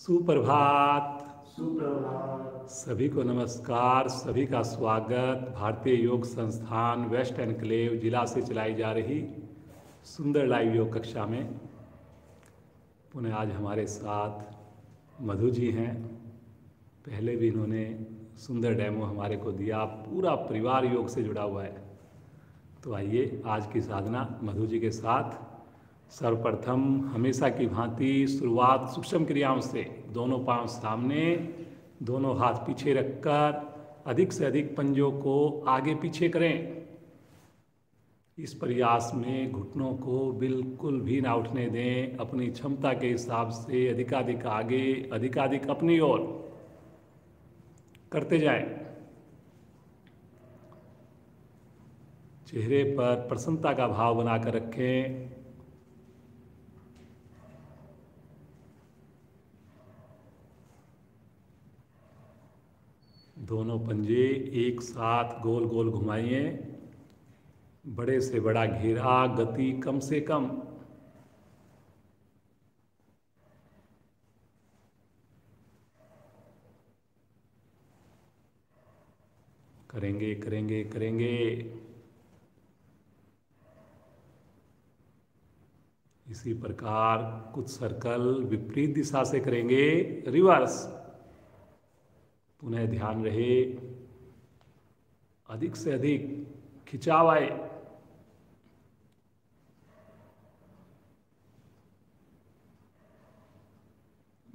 सुप्रभात। सुप्रभात। सभी को नमस्कार। सभी का स्वागत भारतीय योग संस्थान वेस्ट एनक्लेव जिला से चलाई जा रही सुंदर लाइव योग कक्षा में। पुनः आज हमारे साथ मधु जी हैं। पहले भी इन्होंने सुंदर डेमो हमारे को दिया। पूरा परिवार योग से जुड़ा हुआ है। तो आइए आज की साधना मधु जी के साथ। सर्वप्रथम हमेशा की भांति शुरुआत सूक्ष्म क्रियाओं से। दोनों पांव सामने, दोनों हाथ पीछे रखकर अधिक से अधिक पंजों को आगे पीछे करें। इस प्रयास में घुटनों को बिल्कुल भी ना उठने दें। अपनी क्षमता के हिसाब से अधिकाधिक आगे, अधिकाधिक अपनी ओर करते जाएं। चेहरे पर प्रसन्नता का भाव बनाकर रखें। दोनों पंजे एक साथ गोल गोल घुमाइए। बड़े से बड़ा घेरा, गति कम से कम। करेंगे करेंगे करेंगे। इसी प्रकार कुछ सर्कल विपरीत दिशा से करेंगे, रिवर्स। पुनः ध्यान रहे, अधिक से अधिक खिंचाव आए।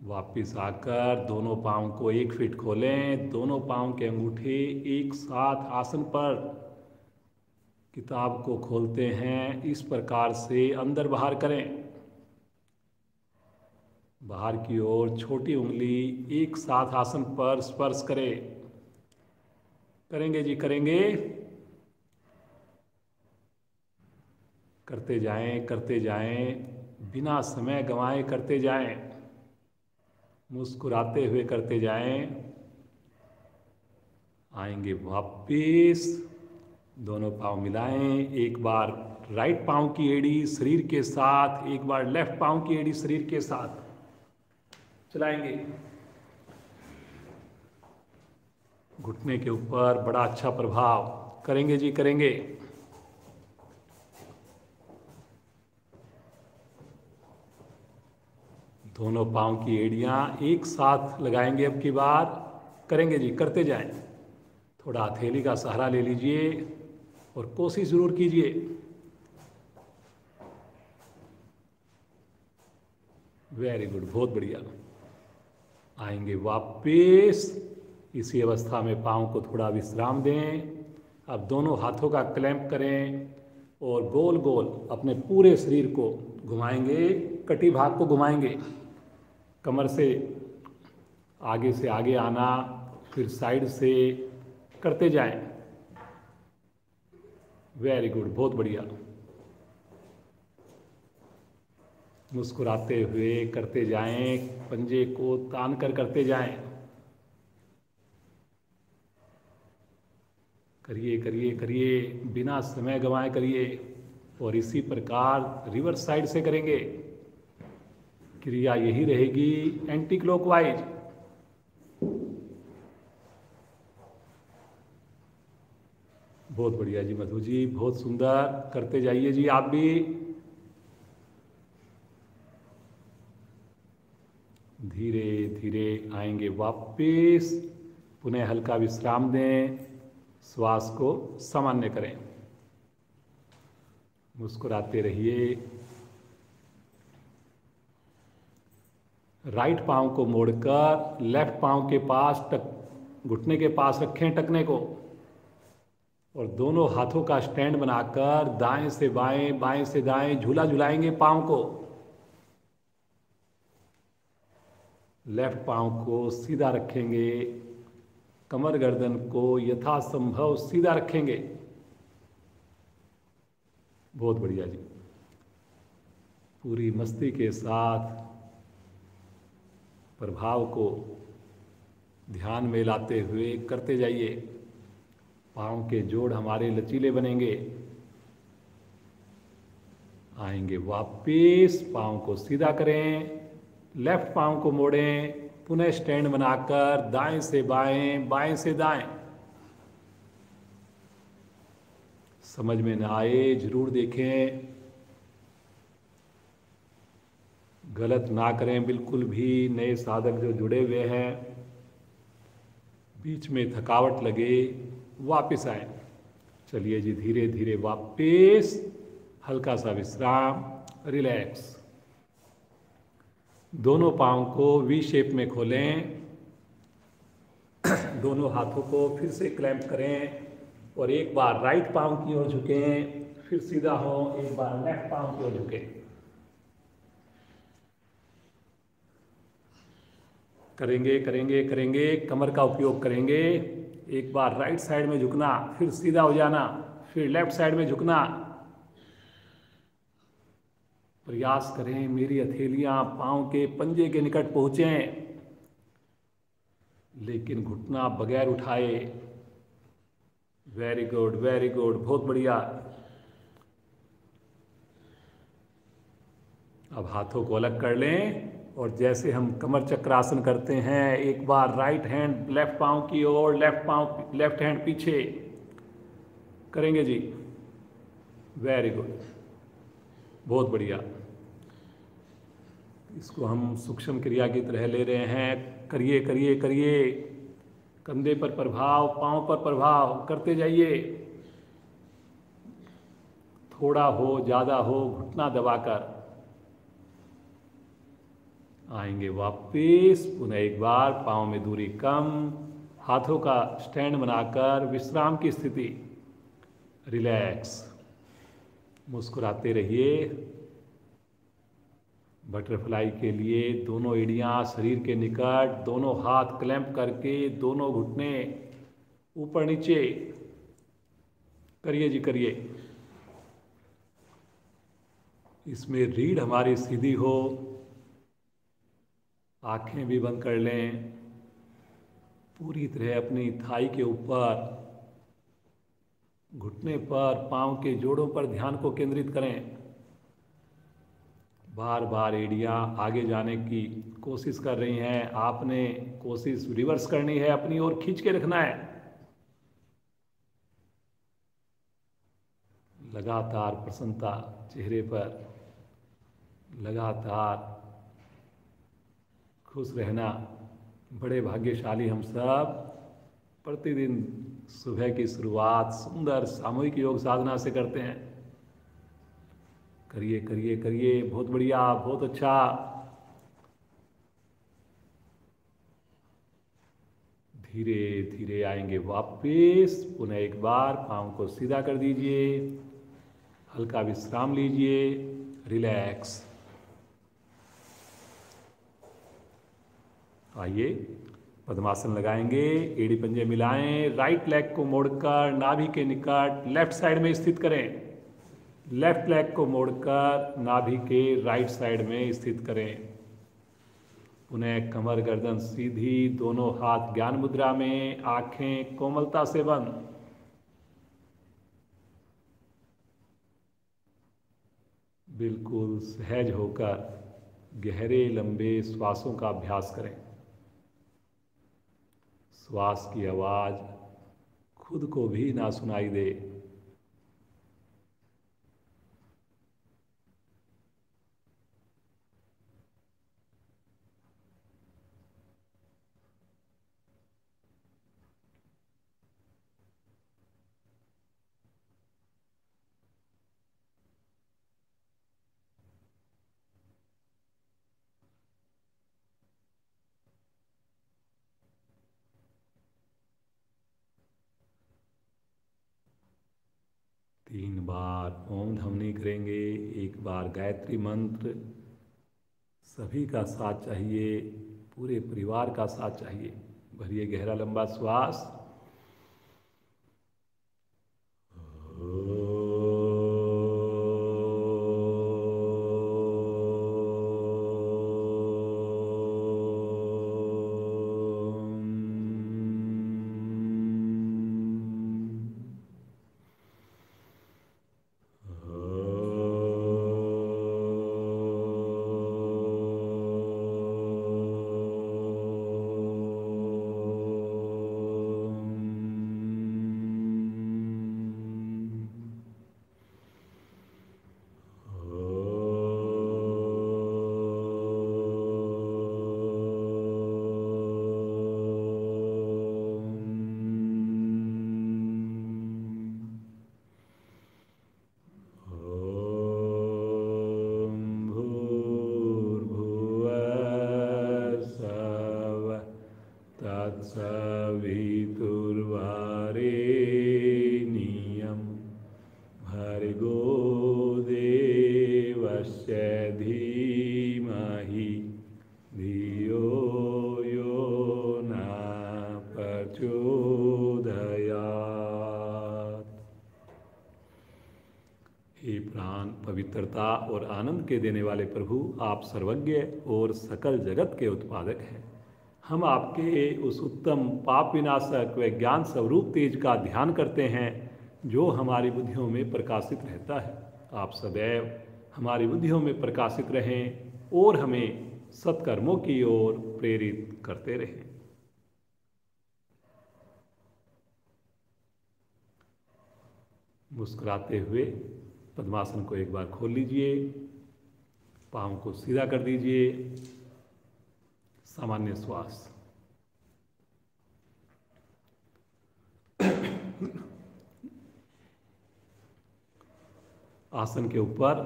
वापिस आकर दोनों पांव को 1 फीट खोलें। दोनों पांव के अंगूठे एक साथ आसन पर किताब को खोलते हैं। इस प्रकार से अंदर बाहर करें। बाहर की ओर छोटी उंगली एक साथ आसन पर स्पर्श करे। करेंगे जी, करेंगे। करते जाएं, करते जाएं, बिना समय गंवाए करते जाएं। मुस्कुराते हुए करते जाएं। आएंगे वापिस। दोनों पांव मिलाएं। एक बार राइट पांव की एड़ी शरीर के साथ, एक बार लेफ्ट पांव की एड़ी शरीर के साथ चलाएंगे। घुटने के ऊपर बड़ा अच्छा प्रभाव। करेंगे जी, करेंगे। दोनों पांव की एड़ियां एक साथ लगाएंगे अब की बार। करेंगे जी, करते जाएं। थोड़ा हथेली का सहारा ले लीजिए और कोशिश जरूर कीजिए। वेरी गुड, बहुत बढ़िया। आएंगे वापिस। इसी अवस्था में पाँव को थोड़ा विश्राम दें। अब दोनों हाथों का क्लैंप करें और गोल गोल अपने पूरे शरीर को घुमाएंगे। कटी भाग को घुमाएंगे। कमर से आगे आना, फिर साइड से करते जाएं। वेरी गुड, बहुत बढ़िया। मुस्कुराते हुए करते जाएं। पंजे को तान कर करते जाएं। करिए करिए करिए, बिना समय गंवाए करिए। और इसी प्रकार रिवर्स साइड से करेंगे। क्रिया यही रहेगी, एंटी क्लॉकवाइज। बहुत बढ़िया जी मधु जी, बहुत सुंदर। करते जाइए जी आप भी। धीरे धीरे आएंगे वापिस। पुनः हल्का विश्राम दें। श्वास को सामान्य करें। मुस्कुराते रहिए। राइट पांव को मोड़कर लेफ्ट पांव के पास घुटने के पास रखें टखने को। और दोनों हाथों का स्टैंड बनाकर दाएं से बाएं, बाएं से दाएं झूला झुलाएंगे पांव को। लेफ्ट पांव को सीधा रखेंगे। कमर गर्दन को यथासंभव सीधा रखेंगे। बहुत बढ़िया जी। पूरी मस्ती के साथ प्रभाव को ध्यान में लाते हुए करते जाइए। पाँव के जोड़ हमारे लचीले बनेंगे। आएंगे वापिस। पाँव को सीधा करें। लेफ्ट पाँव को मोड़ें, पुनः स्टैंड बनाकर दाएं से बाएं, बाएं से दाएं। समझ में ना आए जरूर देखें, गलत ना करें बिल्कुल भी। नए साधक जो जुड़े हुए हैं, बीच में थकावट लगे वापस आए। चलिए जी, धीरे धीरे वापस, हल्का सा विश्राम, रिलैक्स। दोनों पाँव को वी शेप में खोलें, दोनों हाथों को फिर से क्लैंप करें और एक बार राइट पाँव की ओर झुकें, फिर सीधा हो, एक बार लेफ्ट पाँव की ओर झुकें। करेंगे करेंगे करेंगे, कमर का उपयोग करेंगे। एक बार राइट साइड में झुकना, फिर सीधा हो जाना, फिर लेफ्ट साइड में झुकना। प्रयास करें मेरी हथेलियां पाँव के पंजे के निकट पहुंचें, लेकिन घुटना बगैर उठाए। वेरी गुड, वेरी गुड, बहुत बढ़िया। अब हाथों को अलग कर लें और जैसे हम कमर चक्रासन करते हैं, एक बार राइट हैंड लेफ्ट पाँव की ओर, लेफ्ट हैंड पीछे करेंगे जी। वेरी गुड, बहुत बढ़िया। इसको हम सूक्ष्म क्रिया की तरह ले रहे हैं। करिए करिए करिए, कंधे पर प्रभाव, पाँव पर प्रभाव करते जाइए। थोड़ा हो ज़्यादा हो, घुटना दबाकर आएंगे वापिस। पुनः एक बार पाँव में दूरी कम, हाथों का स्टैंड बनाकर विश्राम की स्थिति, रिलैक्स। मुस्कुराते रहिए। बटरफ्लाई के लिए दोनों एड़ियाँ शरीर के निकट, दोनों हाथ क्लैंप करके, दोनों घुटने ऊपर नीचे करिए जी, करिए। इसमें रीढ़ हमारी सीधी हो, आंखें भी बंद कर लें। पूरी तरह अपनी थाई के ऊपर, घुटने पर, पाँव के जोड़ों पर ध्यान को केंद्रित करें। बार बार एड़ियाँ आगे जाने की कोशिश कर रही हैं, आपने कोशिश रिवर्स करनी है, अपनी ओर खींच के रखना है। लगातार प्रसन्नता चेहरे पर, लगातार खुश रहना। बड़े भाग्यशाली हम सब। प्रतिदिन सुबह की शुरुआत सुंदर सामूहिक योग साधना से करते हैं। करिए करिए करिए, बहुत बढ़िया, बहुत अच्छा। धीरे धीरे आएंगे वापस। पुनः एक बार पाँव को सीधा कर दीजिए, हल्का विश्राम लीजिए, रिलैक्स। आइए पद्मासन लगाएंगे। एड़ी पंजे मिलाएं, राइट लेग को मोड़कर नाभि के निकट लेफ्ट साइड में स्थित करें। लेफ्ट लेग को मोड़कर नाभि के राइट साइड में स्थित करें। पुनः कमर गर्दन सीधी, दोनों हाथ ज्ञान मुद्रा में, आंखें कोमलता से बंद। बिल्कुल सहज होकर गहरे लंबे श्वासों का अभ्यास करें। श्वास की आवाज खुद को भी ना सुनाई दे। तीन बार ओम ध्वनि करेंगे, एक बार गायत्री मंत्र। सभी का साथ चाहिए, पूरे परिवार का साथ चाहिए। भरिए गहरा लंबा श्वास। पवित्रता और आनंद के देने वाले प्रभु, आप सर्वज्ञ और सकल जगत के उत्पादक हैं। हम आपके उस उत्तम पाप विनाशक व ज्ञान स्वरूप तेज का ध्यान करते हैं जो हमारी बुद्धियों में प्रकाशित रहता है। आप सदैव हमारी बुद्धियों में प्रकाशित रहें और हमें सत्कर्मों की ओर प्रेरित करते रहें। मुस्कुराते हुए पद्मासन को एक बार खोल लीजिए, पाँव को सीधा कर दीजिए, सामान्य श्वास। आसन के ऊपर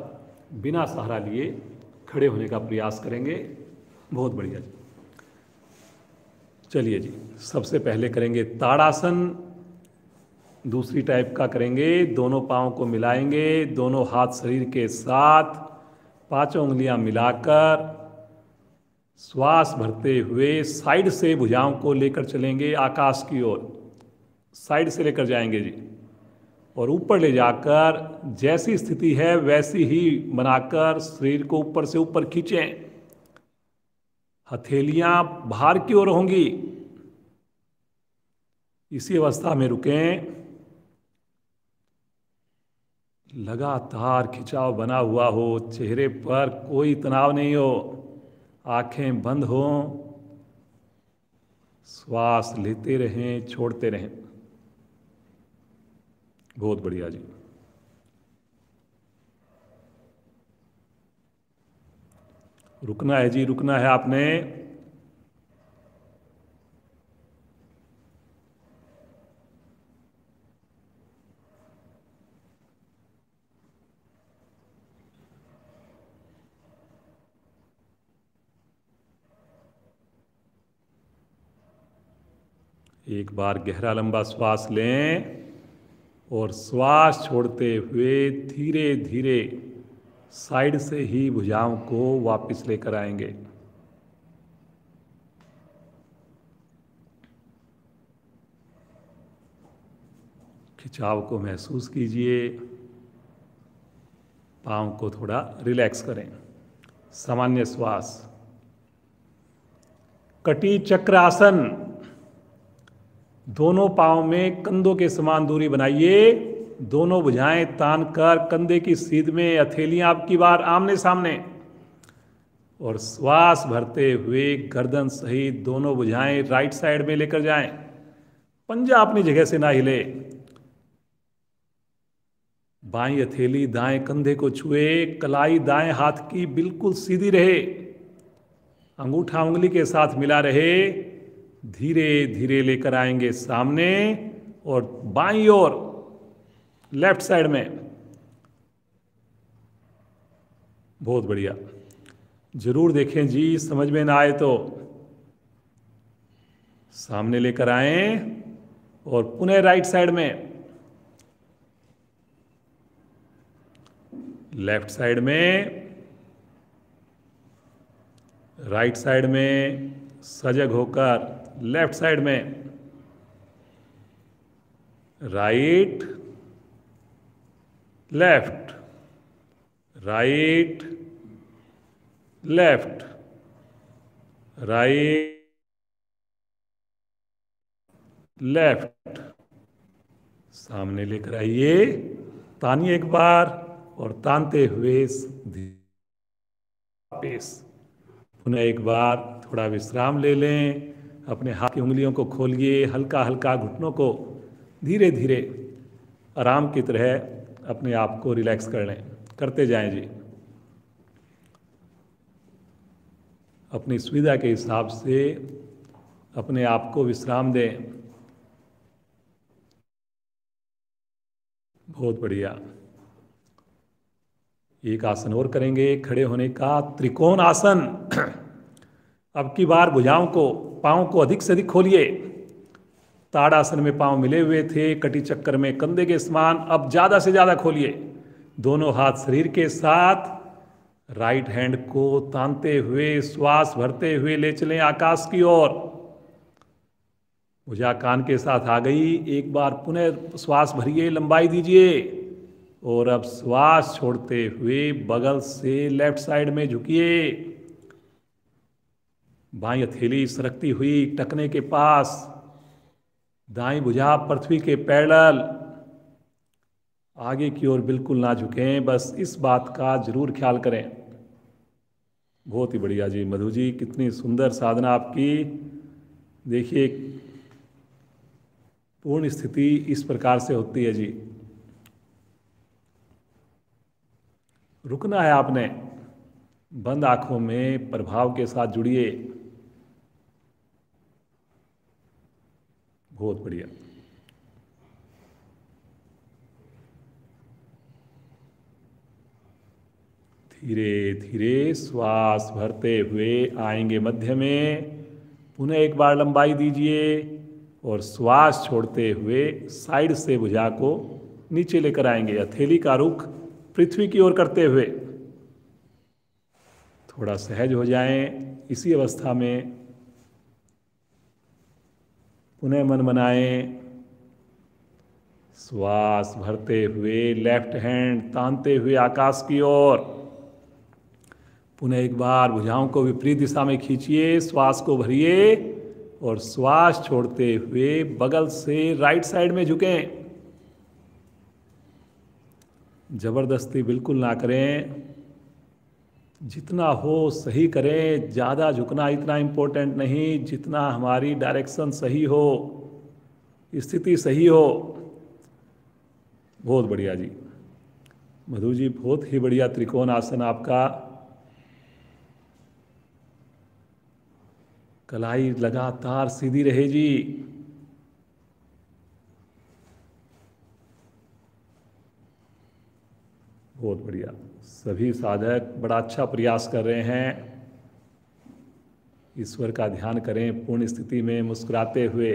बिना सहारा लिए खड़े होने का प्रयास करेंगे। बहुत बढ़िया जी। चलिए जी, सबसे पहले करेंगे ताड़ासन। दूसरी टाइप का करेंगे, दोनों पाँव को मिलाएंगे, दोनों हाथ शरीर के साथ, पांचों उंगलियां मिलाकर श्वास भरते हुए साइड से भुजाओं को लेकर चलेंगे आकाश की ओर। साइड से लेकर जाएंगे जी, और ऊपर ले जाकर जैसी स्थिति है वैसी ही बनाकर शरीर को ऊपर से ऊपर खींचें। हथेलियां बाहर की ओर होंगी। इसी अवस्था में रुकें। लगातार खिंचाव बना हुआ हो, चेहरे पर कोई तनाव नहीं हो, आंखें बंद हो, श्वास लेते रहें, छोड़ते रहें। बहुत बढ़िया जी। रुकना है जी, रुकना है आपने। एक बार गहरा लंबा श्वास लें और श्वास छोड़ते हुए धीरे धीरे साइड से ही भुजाओं को वापस लेकर आएंगे। खिंचाव को महसूस कीजिए। पाँव को थोड़ा रिलैक्स करें। सामान्य श्वास। कटी चक्र आसन। दोनों पाँव में कंधों के समान दूरी बनाइए। दोनों भुजाएं तान कर कंधे की सीध में, हथेलियां आपकी बार आमने सामने, और श्वास भरते हुए गर्दन सहित दोनों भुजाएं राइट साइड में लेकर जाएं। पंजा अपनी जगह से ना हिले। बाईं हथेली दाएं कंधे को छुए। कलाई दाएं हाथ की बिल्कुल सीधी रहे। अंगूठा उंगली के साथ मिला रहे। धीरे धीरे लेकर आएंगे सामने और बाईं ओर लेफ्ट साइड में। बहुत बढ़िया। जरूर देखें जी, समझ में ना आए तो सामने लेकर आएं और पुनः राइट साइड में, लेफ्ट साइड में, राइट साइड में, सजग होकर लेफ्ट साइड में, right left, right left, right left. सामने लेकर आइए। तानिए एक बार और तानते हुए वापस। पुनः एक बार थोड़ा विश्राम ले लें। अपने हाथ की उंगलियों को खोलिए। हल्का हल्का घुटनों को धीरे धीरे आराम की तरह अपने आप को रिलैक्स कर लें। करते जाएं जी। अपनी सुविधा के हिसाब से अपने आप को विश्राम दें। बहुत बढ़िया। एक आसन और करेंगे खड़े होने का, त्रिकोण आसन। अब की बार भुजाओं को, पाँव को अधिक से अधिक खोलिए। ताड़ासन में पाँव मिले हुए थे, कटी चक्कर में कंधे के समान, अब ज़्यादा से ज़्यादा खोलिए। दोनों हाथ शरीर के साथ, राइट हैंड को तानते हुए श्वास भरते हुए ले चलें आकाश की ओर। भुजा कान के साथ आ गई। एक बार पुनः श्वास भरिए, लंबाई दीजिए। और अब श्वास छोड़ते हुए बगल से लेफ्ट साइड में झुकिए। बाईं हथेली सरकती हुई टखने के पास, दाईं भुजा पृथ्वी के पैरेलल। आगे की ओर बिल्कुल ना झुकें, बस इस बात का जरूर ख्याल करें। बहुत ही बढ़िया जी मधु जी, कितनी सुंदर साधना आपकी। देखिए पूर्ण स्थिति इस प्रकार से होती है जी। रुकना है आपने, बंद आंखों में प्रभाव के साथ जुड़िए। बहुत बढ़िया। धीरे धीरे श्वास भरते हुए आएंगे मध्य में, पुनः एक बार लंबाई दीजिए और श्वास छोड़ते हुए साइड से भुजा को नीचे लेकर आएंगे, हथेली का रुख पृथ्वी की ओर करते हुए। थोड़ा सहज हो जाएं इसी अवस्था में। पुनः मन बनाएं, श्वास भरते हुए लेफ्ट हैंड तानते हुए आकाश की ओर। पुनः एक बार भुजाओं को विपरीत दिशा में खींचिए, श्वास को भरिए और श्वास छोड़ते हुए बगल से राइट साइड में झुकें। जबरदस्ती बिल्कुल ना करें, जितना हो सही करें। ज़्यादा झुकना इतना इम्पोर्टेंट नहीं जितना हमारी डायरेक्शन सही हो, स्थिति सही हो। बहुत बढ़िया जी मधु जी, बहुत ही बढ़िया त्रिकोण आसन आपका। कलाई लगातार सीधी रहे जी। बहुत बढ़िया। सभी साधक बड़ा अच्छा प्रयास कर रहे हैं। ईश्वर का ध्यान करें पूर्ण स्थिति में, मुस्कुराते हुए।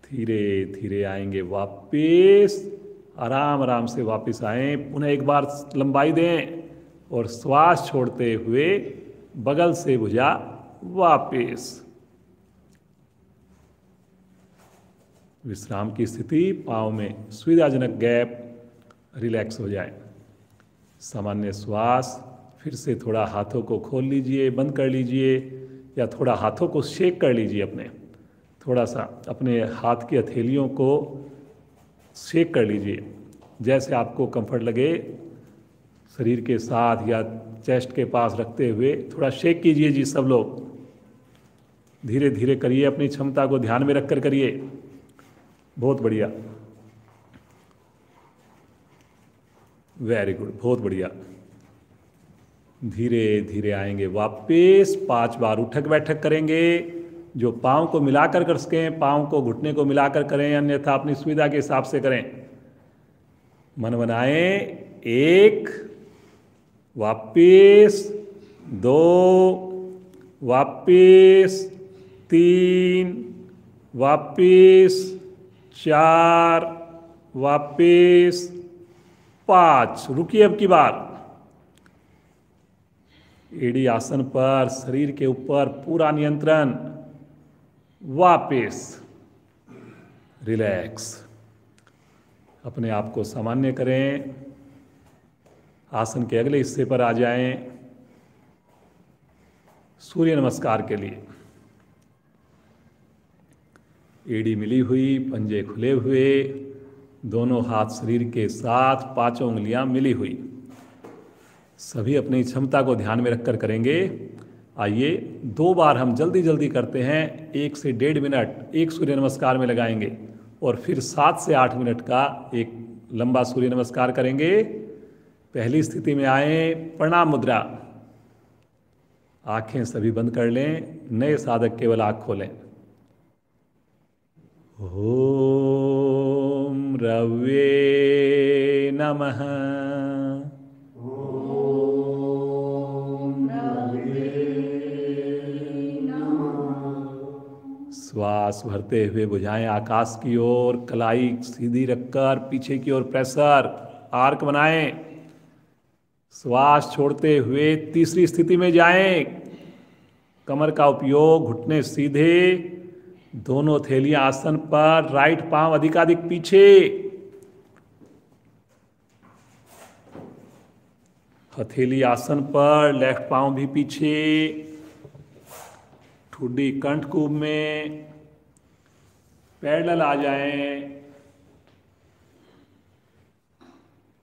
धीरे धीरे आएंगे वापिस, आराम आराम से वापिस आएं। पुनः एक बार लंबाई दें और श्वास छोड़ते हुए बगल से भुजा वापिस। विश्राम की स्थिति, पाँव में सुविधाजनक गैप, रिलैक्स हो जाए। सामान्य श्वास। फिर से थोड़ा हाथों को खोल लीजिए, बंद कर लीजिए, या थोड़ा हाथों को शेक कर लीजिए। अपने थोड़ा सा अपने हाथ की हथेलियों को शेक कर लीजिए, जैसे आपको कंफर्ट लगे। शरीर के साथ या चेस्ट के पास रखते हुए थोड़ा शेक कीजिए जी। सब लोग धीरे धीरे करिए, अपनी क्षमता को ध्यान में रखकर करिए। बहुत बढ़िया, वेरी गुड, बहुत बढ़िया। धीरे धीरे आएंगे वापस। 5 बार उठक बैठक करेंगे। जो पाँव को मिलाकर कर सकें, पाँव को घुटने को मिलाकर करें, अन्यथा अपनी सुविधा के हिसाब से करें। मन बनाएं। 1, वापिस 2, वापिस 3, वापिस 4, वापिस 5। रुकिए अब की बार। एडी आसन पर शरीर के ऊपर पूरा नियंत्रण। वापिस रिलैक्स। अपने आप को सामान्य करें। आसन के अगले हिस्से पर आ जाएं, सूर्य नमस्कार के लिए। एड़ी मिली हुई, पंजे खुले हुए, दोनों हाथ शरीर के साथ, 5 उंगलियां मिली हुई। सभी अपनी क्षमता को ध्यान में रखकर करेंगे। आइए 2 बार हम जल्दी जल्दी करते हैं। 1 से 1.5 मिनट एक सूर्य नमस्कार में लगाएंगे और फिर 7 से 8 मिनट का एक लंबा सूर्य नमस्कार करेंगे। पहली स्थिति में आए, प्रणाम मुद्रा। आंखें सभी बंद कर लें। नए साधक केवल आंख खोलें। ओम रवे नमः। श्वास भरते हुए बुझाएं आकाश की ओर। कलाई सीधी रखकर पीछे की ओर प्रेशर, आर्क बनाएं। श्वास छोड़ते हुए तीसरी स्थिति में जाएं। कमर का उपयोग, घुटने सीधे, दोनों थैलियां आसन पर, राइट पांव अधिकाधिक पीछे। हथेली आसन पर, लेफ्ट पांव भी पीछे, ठुड्डी कंठकूप में, पैरेलल आ जाएं।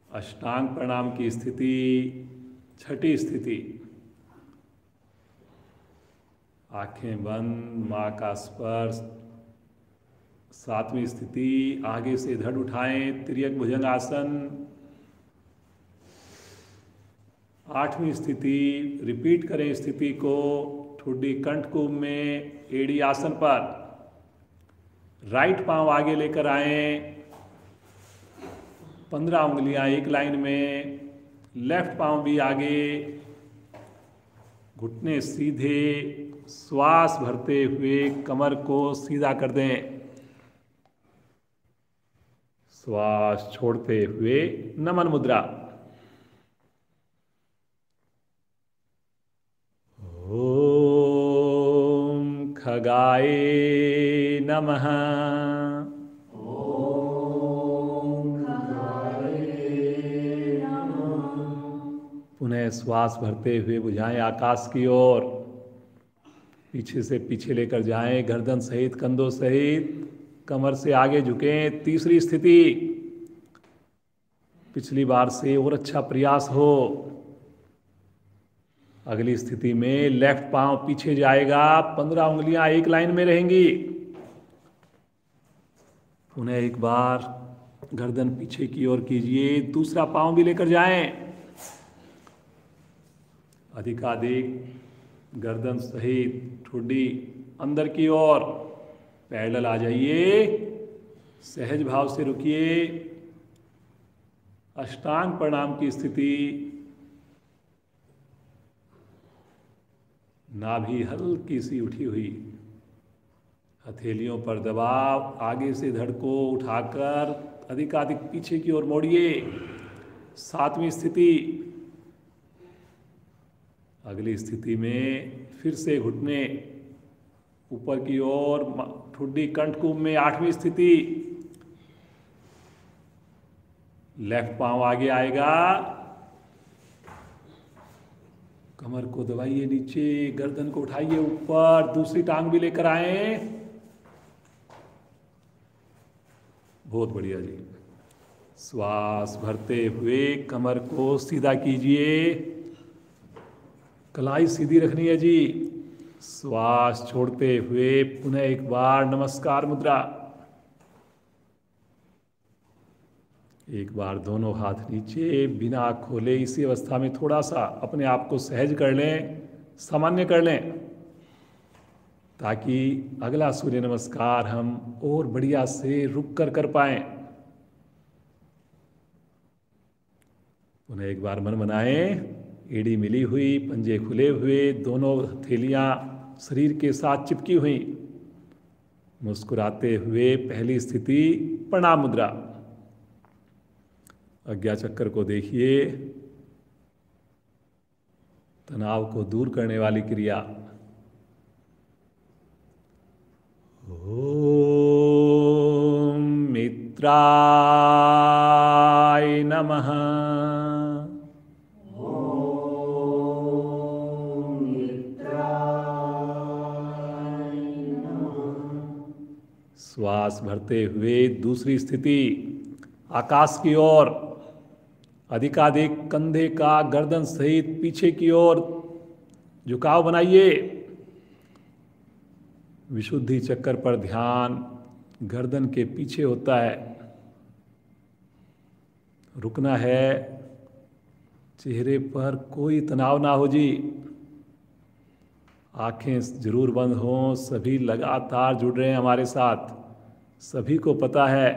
अष्टांग प्रणाम की स्थिति, छठी स्थिति। आंखें बंद, मां का स्पर्श। सातवीं स्थिति, आगे से धड़ उठाएं, तिर्यक भुजंग आसन। आठवीं स्थिति, रिपीट करें स्थिति को, ठुड्डी कंठकूप में, एड़ी आसन पर। राइट पांव आगे लेकर आएं, 15 उंगलियां एक लाइन में, लेफ्ट पांव भी आगे, घुटने सीधे, श्वास भरते हुए कमर को सीधा कर दें। श्वास छोड़ते हुए नमन मुद्रा। ओम खगाय नमः। पुनः श्वास भरते हुए बुझाएं आकाश की ओर। पीछे से पीछे लेकर जाएं, गर्दन सहित, कंधों सहित, कमर से आगे झुकें। तीसरी स्थिति, पिछली बार से और अच्छा प्रयास हो। अगली स्थिति में लेफ्ट पांव पीछे जाएगा, 15 उंगलियां एक लाइन में रहेंगी। पुनः एक बार गर्दन पीछे की ओर कीजिए, दूसरा पांव भी लेकर जाएं। अधिकाधिक गर्दन सहित ठुड्डी अंदर की ओर, पैरेलल आ जाइए। सहज भाव से रुकिए। अष्टांग प्रणाम की स्थिति। नाभि हल्की सी उठी हुई, हथेलियों पर दबाव, आगे से धड़ को उठाकर अधिकाधिक पीछे की ओर मोड़िए। सातवीं स्थिति। अगली स्थिति में फिर से घुटने ऊपर की ओर, ठुड्डी कंठकूप में। आठवीं स्थिति, लेफ्ट पांव आगे आएगा, कमर को दबाइए नीचे, गर्दन को उठाइए ऊपर, दूसरी टांग भी लेकर आए। बहुत बढ़िया जी। श्वास भरते हुए कमर को सीधा कीजिए, कलाई सीधी रखनी है जी। श्वास छोड़ते हुए पुनः एक बार नमस्कार मुद्रा। एक बार दोनों हाथ नीचे, बिना आँख खोले, इसी अवस्था में थोड़ा सा अपने आप को सहज कर लें, सामान्य कर लें, ताकि अगला सूर्य नमस्कार हम और बढ़िया से रुक कर पाएं। पुनः एक बार मन बनाएं, एड़ी मिली हुई, पंजे खुले हुए, दोनों हथेलियां शरीर के साथ चिपकी हुई, मुस्कुराते हुए पहली स्थिति प्रणाम मुद्रा। आज्ञा चक्र को देखिए, तनाव को दूर करने वाली क्रिया। ओम मित्राय नमः। श्वास भरते हुए दूसरी स्थिति, आकाश की ओर, अधिकाधिक कंधे का गर्दन सहित पीछे की ओर झुकाव बनाइए। विशुद्धि चक्र पर ध्यान गर्दन के पीछे होता है। रुकना है, चेहरे पर कोई तनाव ना हो जी। आंखें जरूर बंद हों। सभी लगातार जुड़ रहे हैं हमारे साथ, सभी को पता है।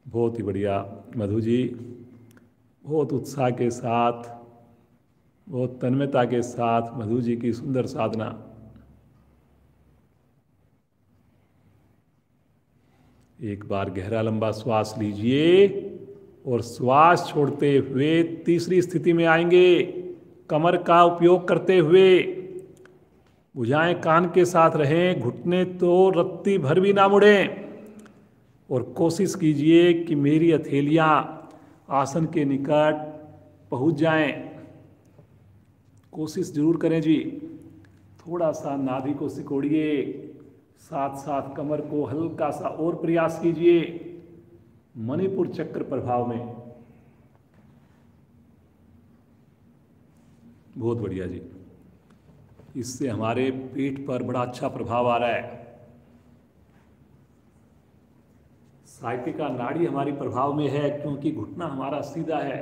बहुत ही बढ़िया मधु जी, बहुत उत्साह के साथ, बहुत तन्मयता के साथ मधु जी की सुंदर साधना। एक बार गहरा लंबा श्वास लीजिए और श्वास छोड़ते हुए तीसरी स्थिति में आएंगे। कमर का उपयोग करते हुए भुजाएं कान के साथ रहें, घुटने तो रत्ती भर भी ना मुड़ें, और कोशिश कीजिए कि मेरी हथेलियां आसन के निकट पहुंच जाएं। कोशिश जरूर करें जी। थोड़ा सा नाभि को सिकोड़िए, साथ साथ कमर को हल्का सा और प्रयास कीजिए मणिपुर चक्र प्रभाव में। बहुत बढ़िया जी। इससे हमारे पेट पर बड़ा अच्छा प्रभाव आ रहा है। साइटिका नाड़ी हमारी प्रभाव में है क्योंकि घुटना हमारा सीधा है।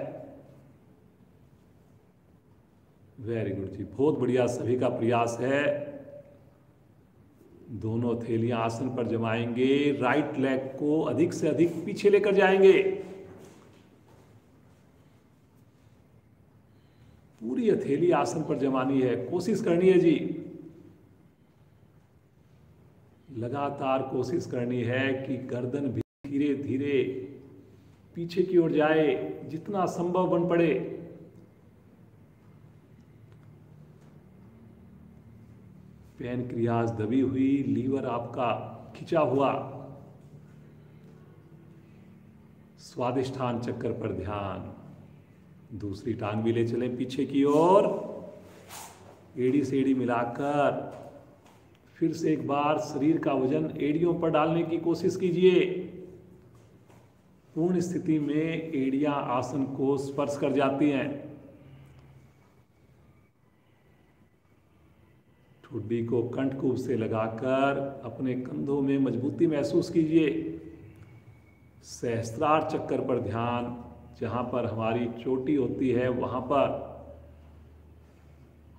वेरी गुड जी, बहुत बढ़िया। सभी का प्रयास है। दोनों हथेलियां आसन पर जमाएंगे, राइट लेग को अधिक से अधिक पीछे लेकर जाएंगे। पूरी हथेली आसन पर जमानी है, कोशिश करनी है जी। लगातार कोशिश करनी है कि गर्दन भी धीरे धीरे पीछे की ओर जाए, जितना संभव बन पड़े। पैनक्रियाज दबी हुई, लीवर आपका खिंचा हुआ। स्वादिष्ठान चक्कर पर ध्यान। दूसरी टांग भी ले चलें पीछे की ओर, एड़ी से एड़ी मिलाकर। फिर से एक बार शरीर का वजन एड़ियों पर डालने की कोशिश कीजिए। पूर्ण स्थिति में एड़ियां आसन को स्पर्श कर जाती हैं। ठुड्डी को कंठकूप से लगाकर अपने कंधों में मजबूती महसूस कीजिए। सहस्त्रार चक्कर पर ध्यान। जहाँ पर हमारी चोटी होती है वहाँ पर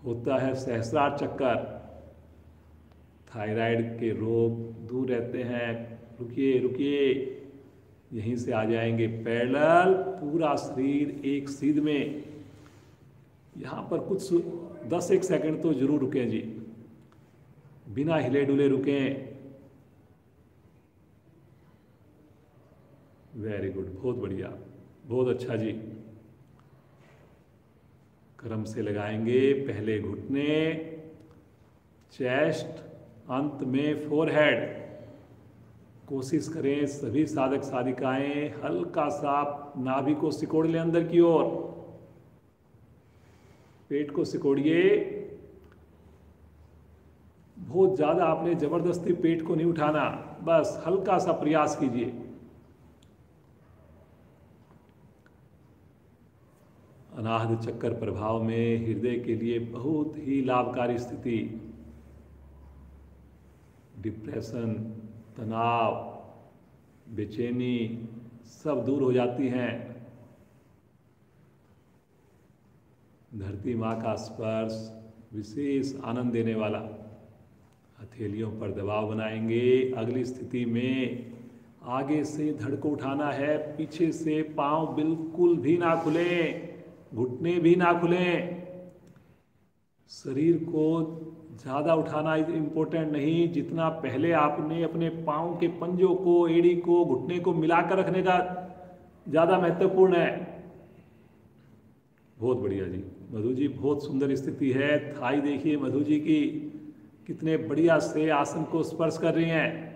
होता है सहस्त्रार चक्कर। थायराइड के रोग दूर रहते हैं। रुकिए रुकिए, यहीं से आ जाएंगे पैरेलल। पूरा शरीर एक सीध में। यहाँ पर कुछ 10-1 सेकंड तो जरूर रुकें जी, बिना हिले डुले रुकें। वेरी गुड, बहुत बढ़िया, बहुत अच्छा जी। क्रम से लगाएंगे। पहले घुटने, चेस्ट, अंत में फोरहेड। कोशिश करें सभी साधक साधिकाएं हल्का सा नाभि को सिकोड़ लें अंदर की ओर। पेट को सिकोड़िए। बहुत ज्यादा आपने जबरदस्ती पेट को नहीं उठाना, बस हल्का सा प्रयास कीजिए। अनाहत चक्कर प्रभाव में हृदय के लिए बहुत ही लाभकारी स्थिति। डिप्रेशन, तनाव, बेचैनी सब दूर हो जाती हैं। धरती माँ का स्पर्श विशेष आनंद देने वाला। हथेलियों पर दबाव बनाएंगे। अगली स्थिति में आगे से धड़ को उठाना है, पीछे से पांव बिल्कुल भी ना खुलें, घुटने भी ना खुलें। शरीर को ज़्यादा उठाना इम्पोर्टेंट नहीं, जितना पहले आपने अपने पाँव के पंजों को, एड़ी को, घुटने को मिलाकर रखने का ज़्यादा महत्वपूर्ण है। बहुत बढ़िया जी। मधु जी बहुत सुंदर स्थिति है। थाई देखिए मधु जी की, कितने बढ़िया से आसन को स्पर्श कर रही हैं।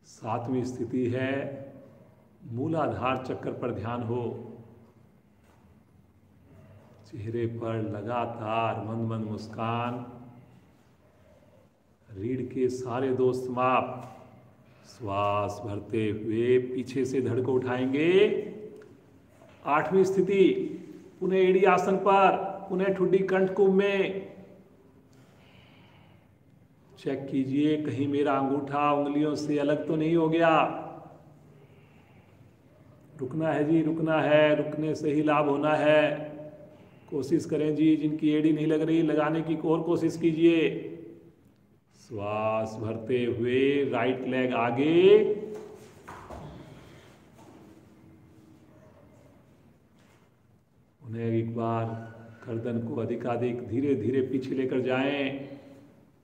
सातवीं स्थिति है मूलाधार चक्कर पर ध्यान हो। चेहरे पर लगातार मंद मंद मुस्कान। रीढ़ के सारे दोस्त समाप्त। श्वास भरते हुए पीछे से धड़ को उठाएंगे। आठवीं स्थिति, पुनः एड़ी आसन पर, पुनः ठुड्डी कंठकुंभ में। चेक कीजिए कहीं मेरा अंगूठा उंगलियों से अलग तो नहीं हो गया। रुकना है जी, रुकना है, रुकने से ही लाभ होना है। कोशिश करें जी, जिनकी एड़ी नहीं लग रही लगाने की और कोशिश कीजिए। श्वास भरते हुए राइट लेग आगे। उन्हें एक बार गर्दन को अधिकाधिक धीरे धीरे पीछे लेकर जाएं।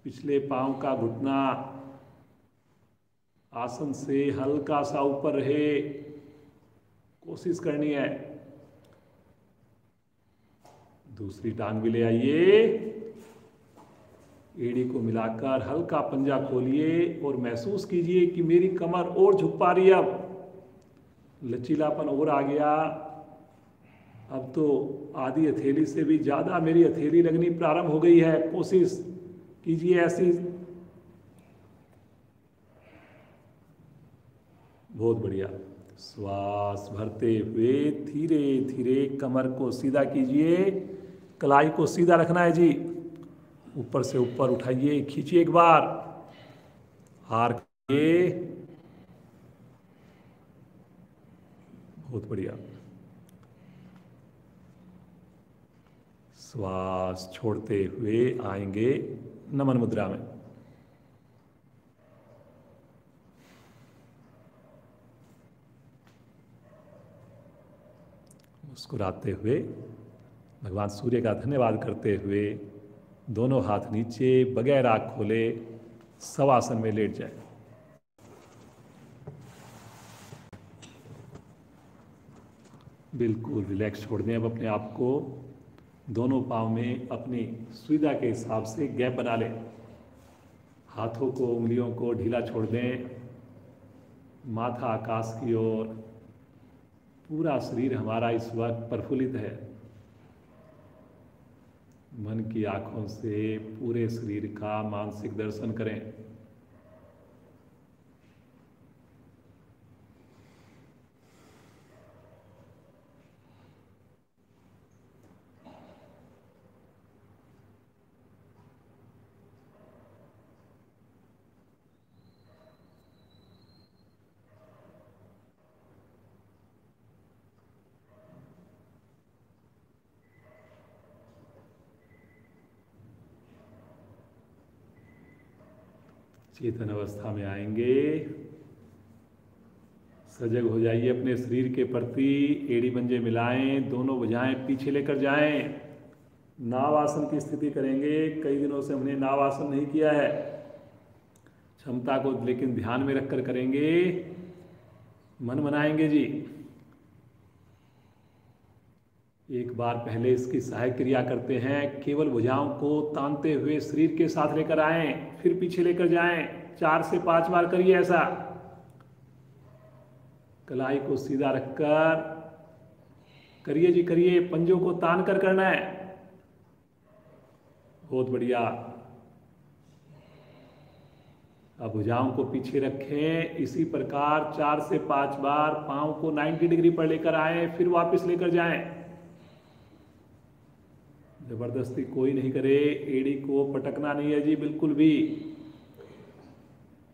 पिछले पांव का घुटना आसन से हल्का सा ऊपर रहे। कोशिश करनी है। दूसरी टांग भी ले आइए। एड़ी को मिलाकर हल्का पंजा खोलिए और महसूस कीजिए कि मेरी कमर और झुक पा रही है। अब लचीलापन और आ गया। अब तो आधी हथेली से भी ज़्यादा मेरी हथेली लगनी प्रारंभ हो गई है। कोशिश कीजिए ऐसी। बहुत बढ़िया। श्वास भरते हुए धीरे धीरे कमर को सीधा कीजिए। कलाई को सीधा रखना है जी। ऊपर से ऊपर उठाइए, खींचिए एक बार, हार कीजिए। बहुत बढ़िया। श्वास छोड़ते हुए आएंगे नमन मुद्रा में। मुस्कुराते हुए भगवान सूर्य का धन्यवाद करते हुए दोनों हाथ नीचे, बगैर आँख खोले शवासन में लेट जाए। बिल्कुल रिलैक्स छोड़ दें अब अपने आप को। दोनों पाँव में अपनी सुविधा के हिसाब से गैप बना लें। हाथों को, उंगलियों को ढीला छोड़ दें। माथा आकाश की ओर। पूरा शरीर हमारा इस वक्त प्रफुल्लित है। मन की आंखों से पूरे शरीर का मानसिक दर्शन करें। चेतन अवस्था में आएंगे। सजग हो जाइए अपने शरीर के प्रति। एड़ी पंजे मिलाएं, दोनों भुजाएं पीछे लेकर जाएं। नावासन की स्थिति करेंगे। कई दिनों से हमने नावासन नहीं किया है। क्षमता को लेकिन ध्यान में रखकर करेंगे। मन बनाएंगे जी। एक बार पहले इसकी सहायक क्रिया करते हैं। केवल भुजाओं को तानते हुए शरीर के साथ लेकर आएं, फिर पीछे लेकर जाएं। 4 से 5 बार करिए ऐसा। कलाई को सीधा रखकर करिए जी, करिए। पंजों को तान कर करना है। बहुत बढ़िया। अब भुजाओं को पीछे रखें। इसी प्रकार 4 से 5 बार पांव को 90 डिग्री पर लेकर आएं, फिर वापस लेकर जाएं। जबरदस्ती कोई नहीं करे। एड़ी को पटकना नहीं है जी, बिल्कुल भी।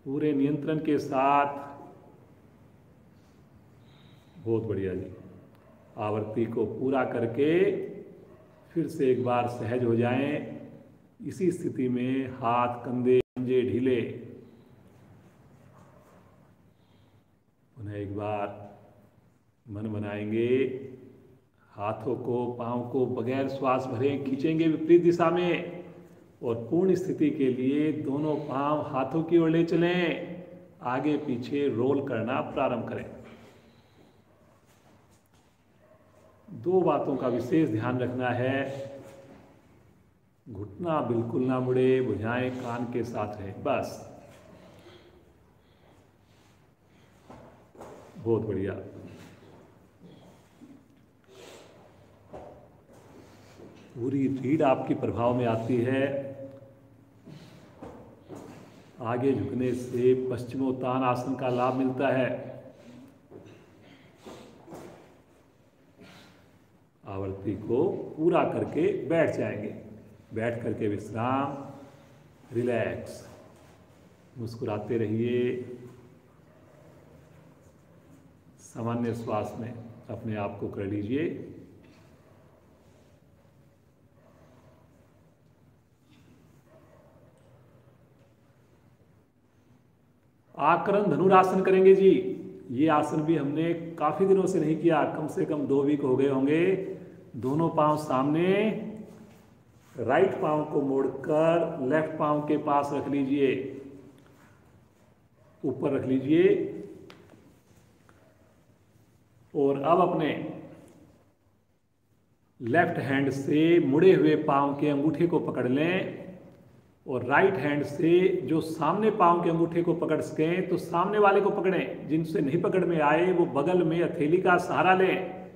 पूरे नियंत्रण के साथ। बहुत बढ़िया जी। आवृत्ति को पूरा करके फिर से एक बार सहज हो जाएं। इसी स्थिति में हाथ, कंधे, पंजे ढीले। पुनः एक बार मन बनाएंगे। हाथों को, पांव को बगैर श्वास भरे खींचेंगे विपरीत दिशा में। और पूर्ण स्थिति के लिए दोनों पांव हाथों की ओर ले चलें। आगे पीछे रोल करना प्रारंभ करें। 2 बातों का विशेष ध्यान रखना है। घुटना बिल्कुल ना मुड़े, भुजाएं कान के साथ रहे, बस। बहुत बढ़िया। पूरी रीढ़ आपकी प्रभाव में आती है। आगे झुकने से पश्चिमोत्तान आसन का लाभ मिलता है। आवृत्ति को पूरा करके बैठ जाएंगे। बैठ करके विश्राम, रिलैक्स। मुस्कुराते रहिए। सामान्य श्वास में अपने आप को कर लीजिए। आकरण धनुरासन करेंगे जी। ये आसन भी हमने काफी दिनों से नहीं किया, कम से कम 2 वीक हो गए होंगे। दोनों पांव सामने, राइट पांव को मोड़कर लेफ्ट पांव के पास रख लीजिए, ऊपर रख लीजिए। और अब अपने लेफ्ट हैंड से मुड़े हुए पांव के अंगूठे को पकड़ लें और राइट हैंड से जो सामने पांव के अंगूठे को पकड़ सकें तो सामने वाले को पकड़ें, जिनसे नहीं पकड़ में आए वो बगल में हथेली का सहारा लें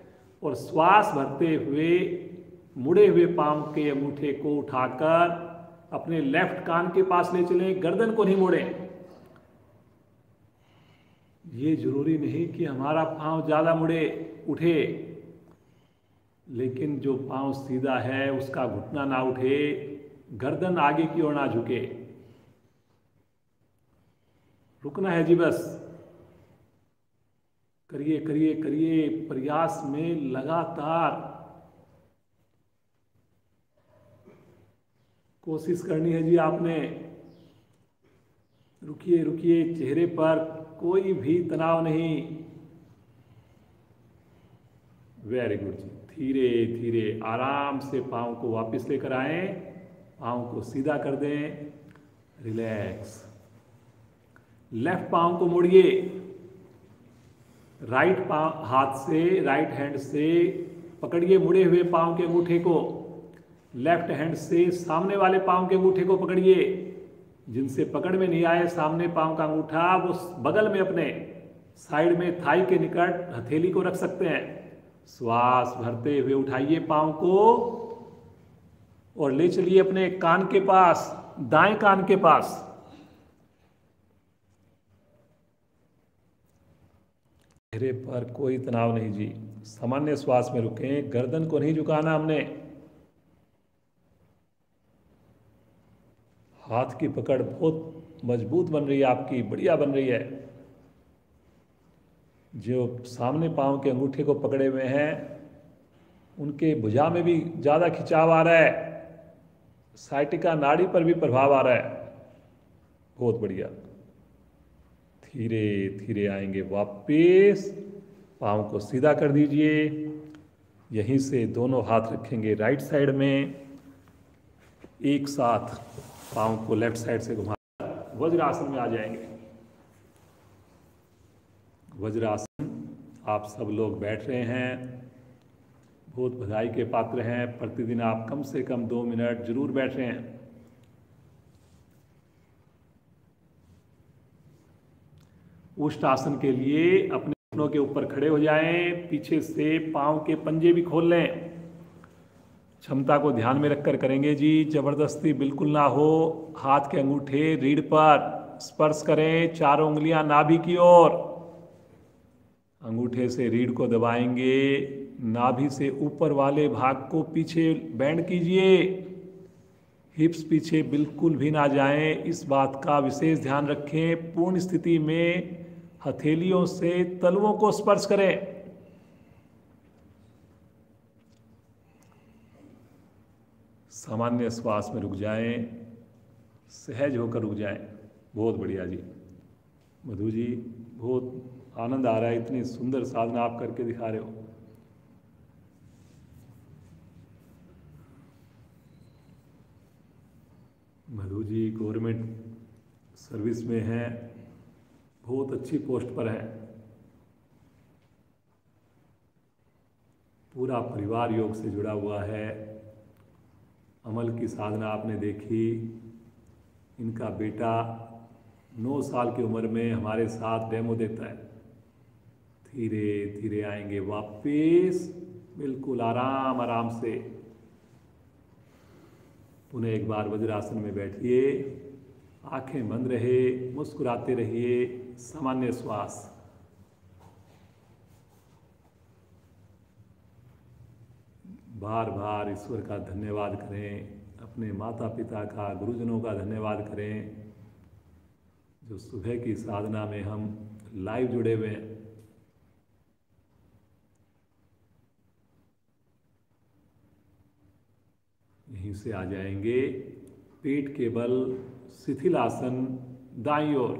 और श्वास भरते हुए मुड़े हुए पांव के अंगूठे को उठाकर अपने लेफ्ट कान के पास ले चलें, गर्दन को नहीं मोड़ें। ये जरूरी नहीं कि हमारा पांव ज्यादा मुड़े उठे, लेकिन जो पांव सीधा है उसका घुटना ना उठे, गर्दन आगे की ओर ना झुके। रुकना है जी, बस करिए करिए करिए, प्रयास में लगातार कोशिश करनी है जी आपने। रुकिए रुकिए, चेहरे पर कोई भी तनाव नहीं। वेरी गुड जी, धीरे धीरे आराम से पांव को वापस लेकर आएं, पांव को सीधा कर दें, रिलैक्स। लेफ्ट पांव को मोड़िए, राइट पांव हाथ से, राइट हैंड से पकड़िए मुड़े हुए पांव के अंगूठे को, लेफ्ट हैंड से सामने वाले पांव के अंगूठे को पकड़िए। जिनसे पकड़ में नहीं आए सामने पांव का अंगूठा, वो बगल में अपने साइड में थाई के निकट हथेली को रख सकते हैं। श्वास भरते हुए उठाइए पांव को और ले चलिए अपने कान के पास, दाएं कान के पास। चेहरे पर कोई तनाव नहीं जी, सामान्य श्वास में रुकें, गर्दन को नहीं झुकाना हमने। हाथ की पकड़ बहुत मजबूत बन रही है आपकी, बढ़िया बन रही है। जो सामने पांव के अंगूठे को पकड़े हुए हैं उनके भुजा में भी ज्यादा खिंचाव आ रहा है, साइटिका नाड़ी पर भी प्रभाव आ रहा है। बहुत बढ़िया, धीरे धीरे आएंगे वापिस, पांव को सीधा कर दीजिए। यहीं से दोनों हाथ रखेंगे राइट साइड में, एक साथ पांव को लेफ्ट साइड से घुमा वज्रासन में आ जाएंगे। वज्रासन आप सब लोग बैठ रहे हैं, बहुत बधाई के पात्र हैं। प्रतिदिन आप कम से कम 2 मिनट जरूर बैठ रहे हैं। उष्ट आसन के लिए अपने घुटनों के ऊपर खड़े हो जाएं, पीछे से पांव के पंजे भी खोल लें। क्षमता को ध्यान में रखकर करेंगे जी, जबरदस्ती बिल्कुल ना हो। हाथ के अंगूठे रीढ़ पर स्पर्श करें, चारों उंगलियां नाभि की ओर। अंगूठे से रीढ़ को दबाएंगे, नाभि से ऊपर वाले भाग को पीछे बैंड कीजिए। हिप्स पीछे बिल्कुल भी ना जाएं, इस बात का विशेष ध्यान रखें। पूर्ण स्थिति में हथेलियों से तलवों को स्पर्श करें। सामान्य श्वास में रुक जाएं, सहज होकर रुक जाएं। बहुत बढ़िया जी, मधु जी बहुत आनंद आ रहा है, इतनी सुंदर साधना आप करके दिखा रहे हो। मधु जी गवर्नमेंट सर्विस में हैं, बहुत अच्छी पोस्ट पर हैं। पूरा परिवार योग से जुड़ा हुआ है। अमल की साधना आपने देखी। इनका बेटा 9 साल की उम्र में हमारे साथ डेमो देता है। धीरे धीरे आएंगे वापिस, बिल्कुल आराम आराम से। पुनः एक बार वज्रासन में बैठिए, आंखें बंद रहे, मुस्कुराते रहिए, सामान्य श्वास। बार बार ईश्वर का धन्यवाद करें, अपने माता पिता का, गुरुजनों का धन्यवाद करें, जो सुबह की साधना में हम लाइव जुड़े हुए हैं। यहीं से आ जाएंगे पेट के बल शिथिल आसन, दाईं ओर।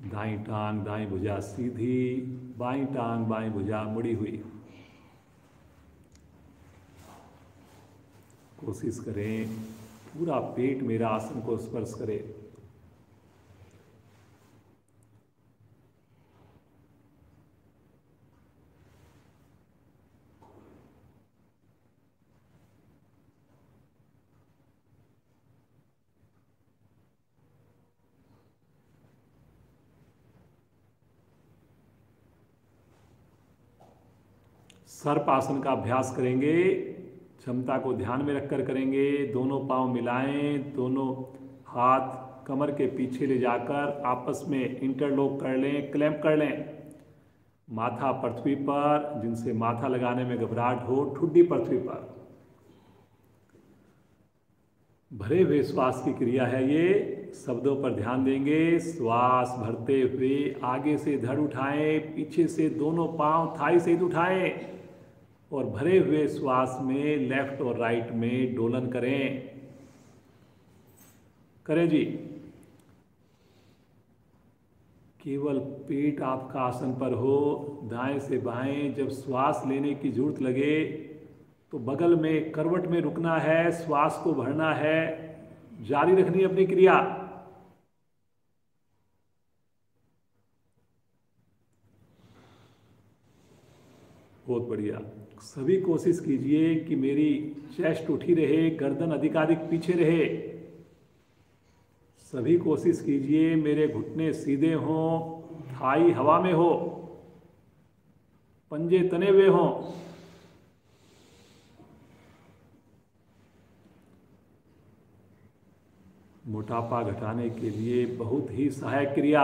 दाईं टांग दाईं भुजा सीधी, बाईं टांग बाईं भुजा मुड़ी हुई। कोशिश करें पूरा पेट मेरा आसन को स्पर्श करे। सर्प आसन का अभ्यास करेंगे। क्षमता को ध्यान में रखकर करेंगे। दोनों पांव मिलाएं, दोनों हाथ कमर के पीछे ले जाकर आपस में इंटरलॉक कर लें, क्लैंप कर लें। माथा पृथ्वी पर, जिनसे माथा लगाने में घबराहट हो, ठुड्डी पृथ्वी पर। भरे हुए श्वास की क्रिया है ये। शब्दों पर ध्यान देंगे। श्वास भरते हुए आगे से धड़ उठाएं, पीछे से दोनों पांव थाई सहित उठाएं और भरे हुए श्वास में लेफ्ट और राइट में डोलन करें। करें जी। केवल पेट आपका आसन पर हो, दाएं से बाएं। जब श्वास लेने की जरूरत लगे तो बगल में करवट में रुकना है, श्वास को भरना है, जारी रखनी है अपनी क्रिया। बहुत बढ़िया। सभी कोशिश कीजिए कि मेरी चेस्ट उठी रहे, गर्दन अधिकाधिक पीछे रहे। सभी कोशिश कीजिए मेरे घुटने सीधे हों, थाई हवा में हो, पंजे तने हुए हों। मोटापा घटाने के लिए बहुत ही सहायक क्रिया।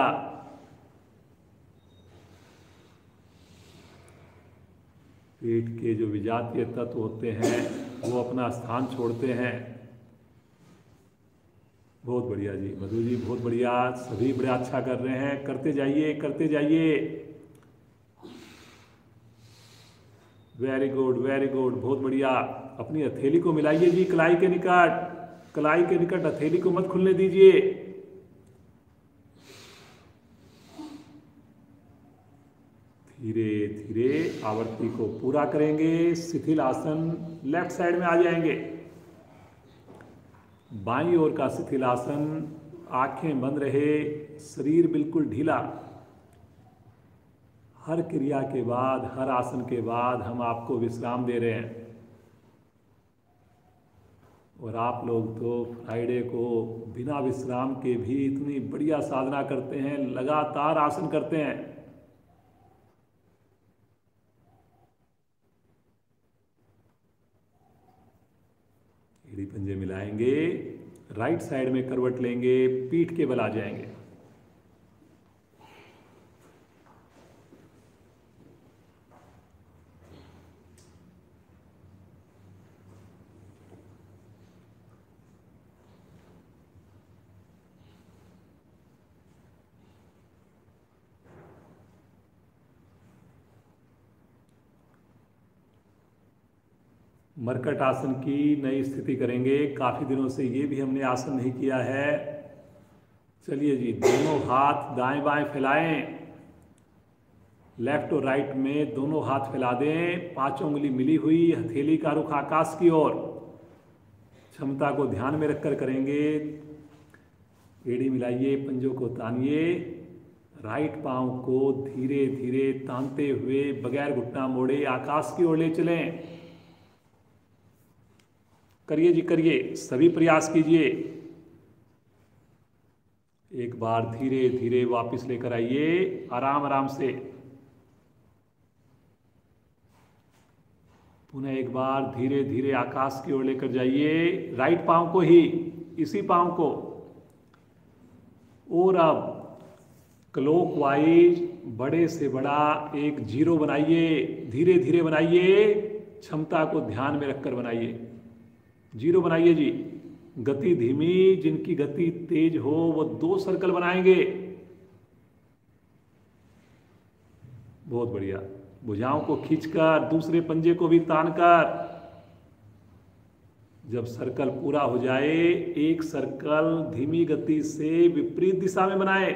पेट के जो विजातीय तत्व होते हैं वो अपना स्थान छोड़ते हैं। बहुत बढ़िया जी मधु जी, बहुत बढ़िया। सभी बड़े अच्छा कर रहे हैं। करते जाइए, करते जाइए। वेरी गुड, वेरी गुड, बहुत बढ़िया। अपनी हथेली को मिलाइए जी कलाई के निकट। कलाई के निकट हथेली को मत खुलने दीजिए। धीरे धीरे आवृत्ति को पूरा करेंगे। शिथिल आसन लेफ्ट साइड में आ जाएंगे। बाईं ओर का शिथिल आसन, आंखें बंद रहे, शरीर बिल्कुल ढीला। हर क्रिया के बाद, हर आसन के बाद हम आपको विश्राम दे रहे हैं। और आप लोग तो फ्राइडे को बिना विश्राम के भी इतनी बढ़िया साधना करते हैं, लगातार आसन करते हैं। एड़ी पंजे मिलाएंगे, राइट साइड में करवट लेंगे, पीठ के बल आ जाएंगे। मरकट आसन की नई स्थिति करेंगे। काफ़ी दिनों से ये भी हमने आसन नहीं किया है। चलिए जी, दोनों हाथ दाएं बाएं फैलाएं। लेफ्ट और राइट में दोनों हाथ फैला दें। पांचों उंगली मिली हुई, हथेली का रुख आकाश की ओर। क्षमता को ध्यान में रखकर करेंगे। एड़ी मिलाइए, पंजों को तानिए। राइट पांव को धीरे धीरे तानते हुए बगैर घुटना मोड़े आकाश की ओर ले चलें। करिए जी, करिए। सभी प्रयास कीजिए। एक बार धीरे धीरे वापस लेकर आइए, आराम आराम से। पुनः एक बार धीरे धीरे आकाश की ओर लेकर जाइए, राइट पांव को ही, इसी पांव को। और अब क्लॉकवाइज बड़े से बड़ा एक जीरो बनाइए। धीरे धीरे बनाइए, क्षमता को ध्यान में रखकर बनाइए। जीरो बनाइए जी। गति धीमी, जिनकी गति तेज हो वो 2 सर्कल बनाएंगे। बहुत बढ़िया। भुजाओं को खींचकर, दूसरे पंजे को भी तानकर। जब सर्कल पूरा हो जाए, एक सर्कल धीमी गति से विपरीत दिशा में बनाए।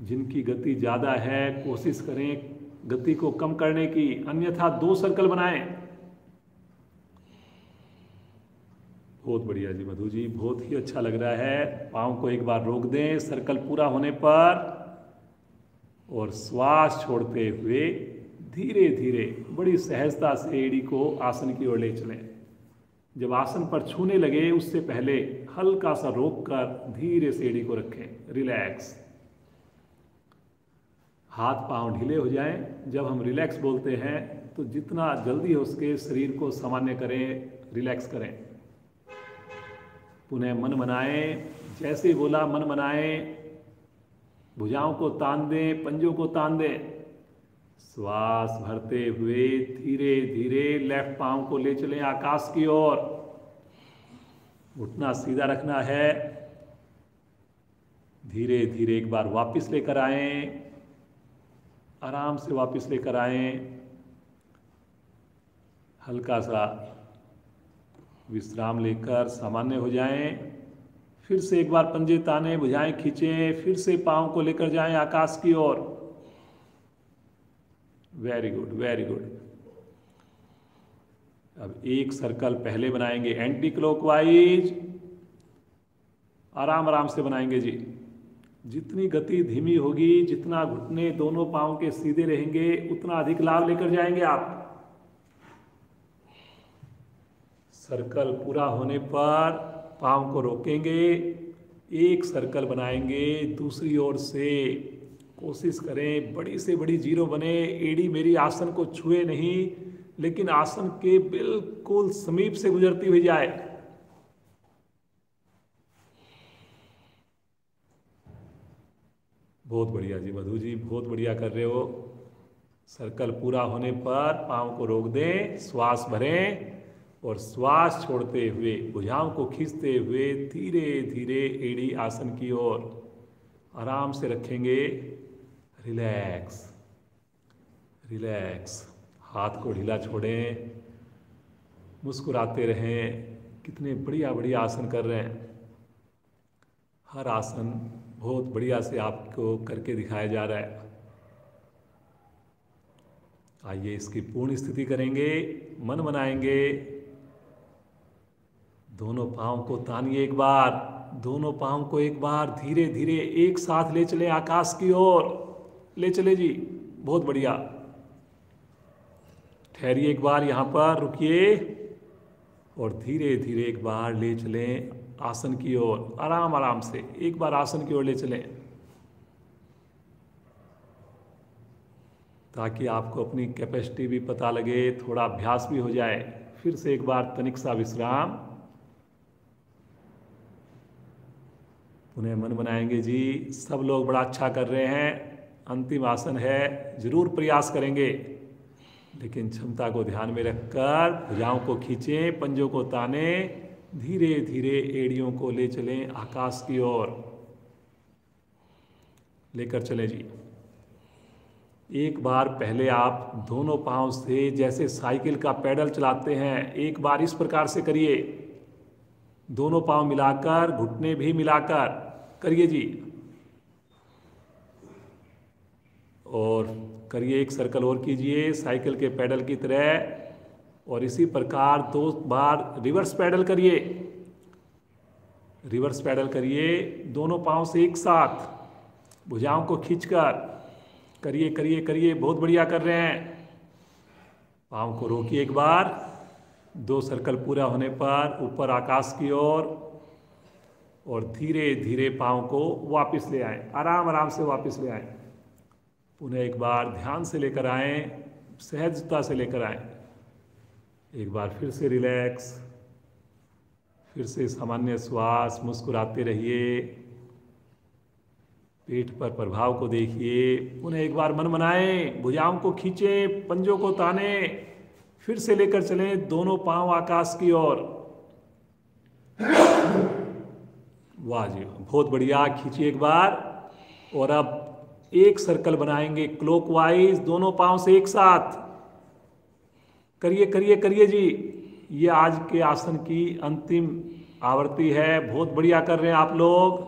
जिनकी गति ज्यादा है कोशिश करें गति को कम करने की, अन्यथा 2 सर्कल बनाएं। बहुत बढ़िया जी मधु जी, बहुत ही अच्छा लग रहा है। पाँव को एक बार रोक दें सर्कल पूरा होने पर, और श्वास छोड़ते हुए धीरे धीरे बड़ी सहजता से एड़ी को आसन की ओर ले चलें। जब आसन पर छूने लगे उससे पहले हल्का सा रोक कर धीरे से एड़ी को रखें। रिलैक्स। हाथ पांव ढीले हो जाएं। जब हम रिलैक्स बोलते हैं तो जितना जल्दी हो उसके शरीर को सामान्य करें, रिलैक्स करें। पुनः मन बनाएं। जैसे ही बोला मन बनाएं, भुजाओं को तान दें, पंजों को तान दें। श्वास भरते हुए धीरे धीरे लेफ्ट पांव को ले चलें आकाश की ओर। घुटना सीधा रखना है। धीरे धीरे एक बार वापस लेकर आएं, आराम से वापस लेकर आएं। हल्का सा विश्राम लेकर सामान्य हो जाएं। फिर से एक बार पंजे ताने, भुजाएं खींचें, फिर से पांव को लेकर जाएं आकाश की ओर। Very good, very good. अब एक सर्कल पहले बनाएंगे एंटी क्लॉकवाइज। आराम आराम से बनाएंगे जी। जितनी गति धीमी होगी, जितना घुटने दोनों पांव के सीधे रहेंगे, उतना अधिक लाभ लेकर जाएंगे आप। सर्कल पूरा होने पर पांव को रोकेंगे, एक सर्कल बनाएंगे दूसरी ओर से। कोशिश करें बड़ी से बड़ी जीरो बने, एड़ी मेरी आसन को छुए नहीं, लेकिन आसन के बिल्कुल समीप से गुजरती हुई जाए। बहुत बढ़िया जी मधु जी, बहुत बढ़िया कर रहे हो। सर्कल पूरा होने पर पांव को रोक दें, श्वास भरें और श्वास छोड़ते हुए भुजाओं को खींचते हुए धीरे धीरे एड़ी आसन की ओर आराम से रखेंगे। Relax, relax. हाथ को ढीला छोड़ें, मुस्कुराते रहें। कितने बढ़िया बढ़िया आसन कर रहे हैं। हर आसन बहुत बढ़िया से आपको करके दिखाया जा रहा है। आइए इसकी पूर्ण स्थिति करेंगे। मन बनाएंगे। दोनों पांव को तानिए एक बार, दोनों पांव को एक बार धीरे धीरे एक साथ ले चले आकाश की ओर। ले चले जी, बहुत बढ़िया। ठहरिए एक बार, यहां पर रुकिए और धीरे धीरे एक बार ले चलें आसन की ओर। आराम आराम से एक बार आसन की ओर ले चलें, ताकि आपको अपनी कैपेसिटी भी पता लगे, थोड़ा अभ्यास भी हो जाए। फिर से एक बार तनिक सा विश्राम। पुनः मन बनाएंगे जी। सब लोग बड़ा अच्छा कर रहे हैं। अंतिम आसन है, जरूर प्रयास करेंगे, लेकिन क्षमता को ध्यान में रखकर भुजाओं को खींचें, पंजों को ताने, धीरे धीरे एड़ियों को ले चलें आकाश की ओर। लेकर चलें जी। एक बार पहले आप दोनों पांव से जैसे साइकिल का पैडल चलाते हैं, एक बार इस प्रकार से करिए। दोनों पांव मिलाकर, घुटने भी मिलाकर करिए जी। और करिए, एक सर्कल और कीजिए साइकिल के पैडल की तरह। और इसी प्रकार 2 बार रिवर्स पैडल करिए। रिवर्स पैडल करिए दोनों पांव से एक साथ, भुजाओं को खींचकर। करिए करिए करिए, बहुत बढ़िया कर रहे हैं। पांव को रोकिए एक बार। 2 सर्कल पूरा होने पर ऊपर आकाश की ओर और धीरे धीरे पांव को वापस ले आएं। आराम आराम से वापस ले आएं। पुनः एक बार ध्यान से लेकर आएं, सहजता से लेकर आएं। एक बार फिर से रिलैक्स, फिर से सामान्य श्वास। मुस्कुराते रहिए, पेट पर प्रभाव को देखिए। पुनः एक बार मन बनाएं, भुजाओं को खींचें, पंजों को ताने, फिर से लेकर चलें दोनों पांव आकाश की ओर। वाह जी, बहुत बढ़िया। खींचिए एक बार। और अब एक सर्कल बनाएंगे क्लॉकवाइज, दोनों पांव से एक साथ। करिए करिए करिए जी। ये आज के आसन की अंतिम आवृत्ति है। बहुत बढ़िया कर रहे हैं आप लोग।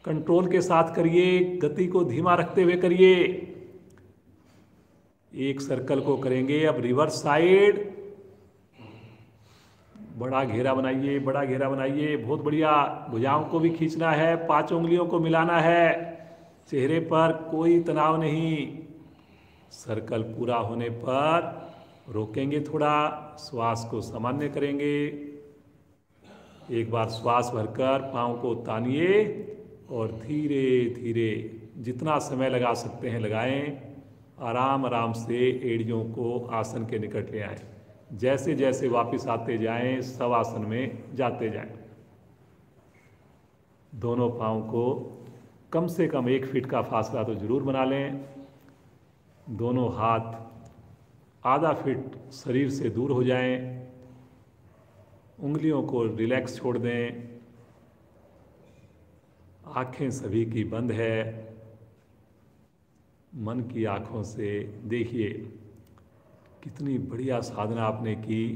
कंट्रोल के साथ करिए, गति को धीमा रखते हुए करिए। एक सर्कल को करेंगे अब रिवर्स साइड। बड़ा घेरा बनाइए, बड़ा घेरा बनाइए। बहुत बढ़िया। भुजाओं को भी खींचना है, 5 उंगलियों को मिलाना है। चेहरे पर कोई तनाव नहीं। सर्कल पूरा होने पर रोकेंगे, थोड़ा श्वास को सामान्य करेंगे। एक बार श्वास भरकर पांव को तानिए और धीरे धीरे जितना समय लगा सकते हैं लगाएं। आराम आराम से एड़ियों को आसन के निकट ले आएं। जैसे जैसे वापस आते जाएं सब आसन में जाते जाएं। दोनों पाँव को कम से कम 1 फीट का फासला तो जरूर बना लें। दोनों हाथ आधा फीट शरीर से दूर हो जाएं। उंगलियों को रिलैक्स छोड़ दें। आंखें सभी की बंद है। मन की आंखों से देखिए कितनी बढ़िया साधना आपने की।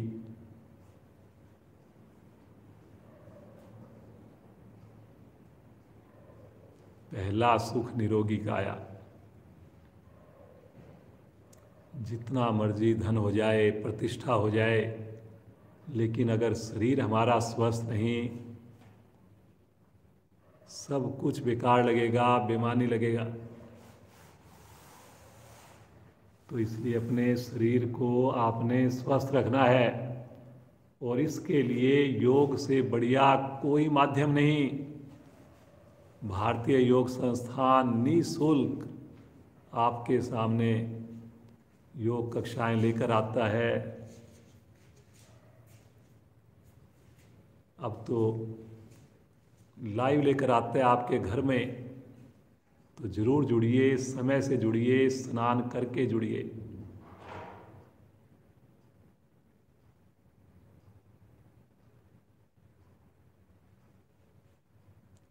पहला सुख निरोगी काया। जितना मर्जी धन हो जाए, प्रतिष्ठा हो जाए, लेकिन अगर शरीर हमारा स्वस्थ नहीं, सब कुछ बेकार लगेगा, बेमानी लगेगा। तो इसलिए अपने शरीर को आपने स्वस्थ रखना है, और इसके लिए योग से बढ़िया कोई माध्यम नहीं। भारतीय योग संस्थान निःशुल्क आपके सामने योग कक्षाएं लेकर आता है। अब तो लाइव लेकर आते हैं आपके घर में, तो जरूर जुड़िए, समय से जुड़िए, स्नान करके जुड़िए।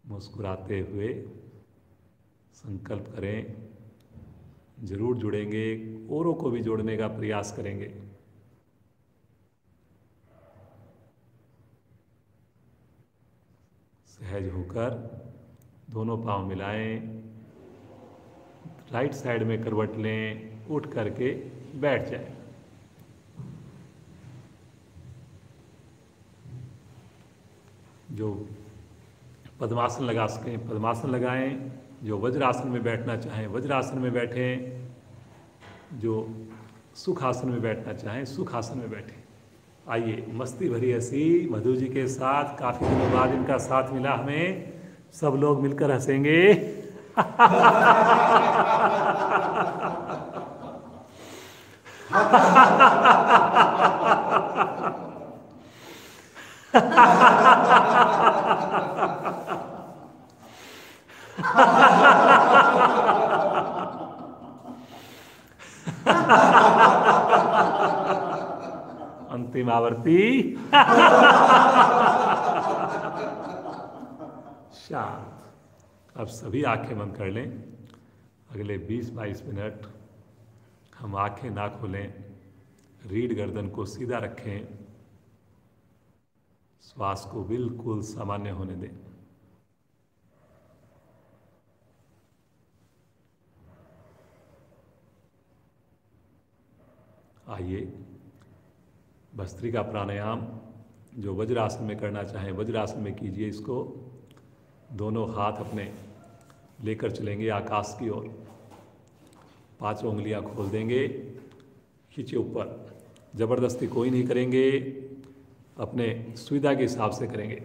मुस्कुराते हुए संकल्प करें, जरूर जुड़ेंगे, औरों को भी जोड़ने का प्रयास करेंगे। सहज होकर दोनों पांव मिलाएं, राइट साइड में करवट लें, उठ करके बैठ जाएं। जो पद्मासन लगा सकें पद्मासन लगाएं, जो वज्रासन में बैठना चाहें वज्रासन में बैठें, जो सुखासन में बैठना चाहें सुखासन में बैठें। आइए मस्ती भरी हंसी मधु जी के साथ, काफ़ी दिनों बाद इनका साथ मिला हमें, सब लोग मिलकर हंसेंगे। अंतिम आवर्ती। शांत। अब सभी आंखें बंद कर लें। अगले 20-22 मिनट हम आंखें ना खोलें, रीढ़ गर्दन को सीधा रखें, श्वास को बिल्कुल सामान्य होने दें। आइए भस्त्रिका प्राणायाम जो वज्रासन में करना चाहें वज्रासन में कीजिए। इसको दोनों हाथ अपने लेकर चलेंगे आकाश की ओर, 5 उंगलियां खोल देंगे, खींचे ऊपर। ज़बरदस्ती कोई नहीं करेंगे, अपने सुविधा के हिसाब से करेंगे।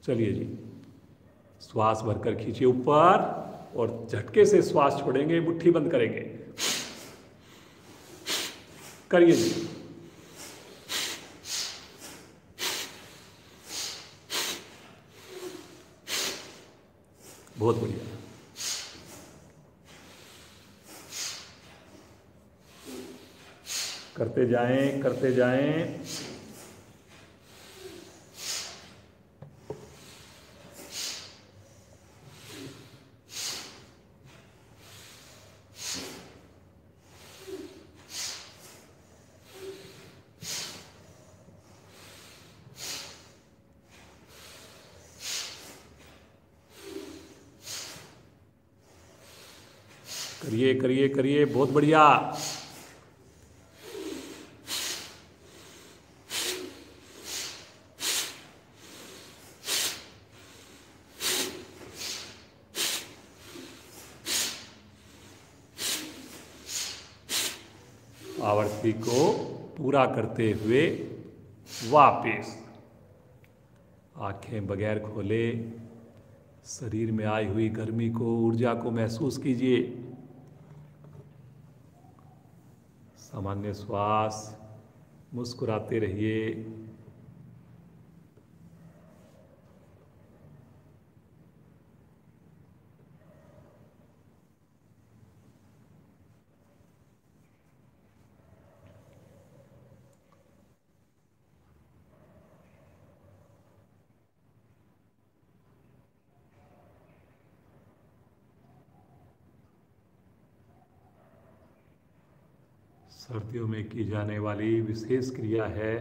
चलिए जी, श्वास भरकर खींचिए ऊपर और झटके से श्वास छोड़ेंगे, मुट्ठी बंद करेंगे। करिए जी। बहुत बढ़िया। करते जाएं, करते जाएं। करिए करिए करिए, बहुत बढ़िया। आवर्ती को पूरा करते हुए वापस आंखें बगैर खोले शरीर में आई हुई गर्मी को, ऊर्जा को महसूस कीजिए। सामान्य श्वास, मुस्कुराते रहिए। सर्दियों में की जाने वाली विशेष क्रिया है।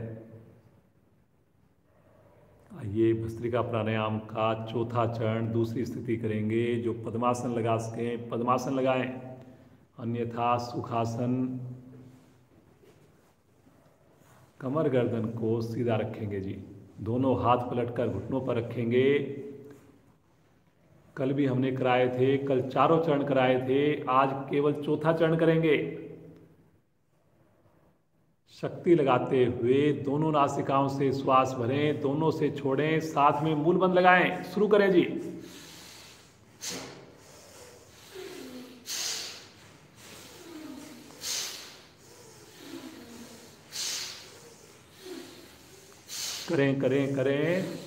आइए भस्त्रिका प्राणायाम का चौथा चरण दूसरी स्थिति करेंगे। जो पद्मासन लगा सकें पद्मासन लगाएं, अन्यथा सुखासन। कमर गर्दन को सीधा रखेंगे जी। दोनों हाथ पलटकर घुटनों पर रखेंगे। कल भी हमने कराए थे, कल चारों चरण कराए थे, आज केवल चौथा चरण करेंगे। शक्ति लगाते हुए दोनों नासिकाओं से श्वास भरें, दोनों से छोड़ें, साथ में मूल बंद लगाएं। शुरू करें जी। करें करें करें।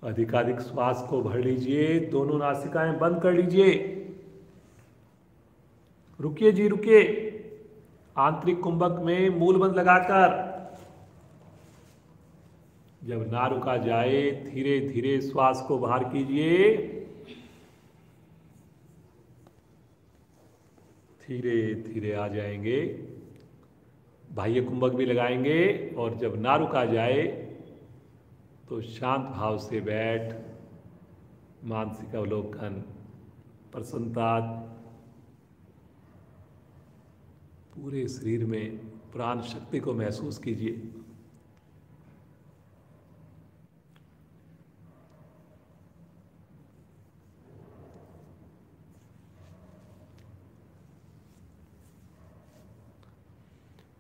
अधिकाधिक श्वास को भर लीजिए, दोनों नासिकाएं बंद कर लीजिए। रुकिए जी, रुकिए। आंतरिक कुंभक में मूल बंद लगाकर जब ना रुका जाए धीरे धीरे श्वास को बाहर कीजिए। धीरे धीरे आ जाएंगे। बाह्य कुंभक भी लगाएंगे और जब ना रुका जाए तो शांत भाव से बैठ मानसिक अवलोकन, प्रसन्नता, पूरे शरीर में प्राण शक्ति को महसूस कीजिए।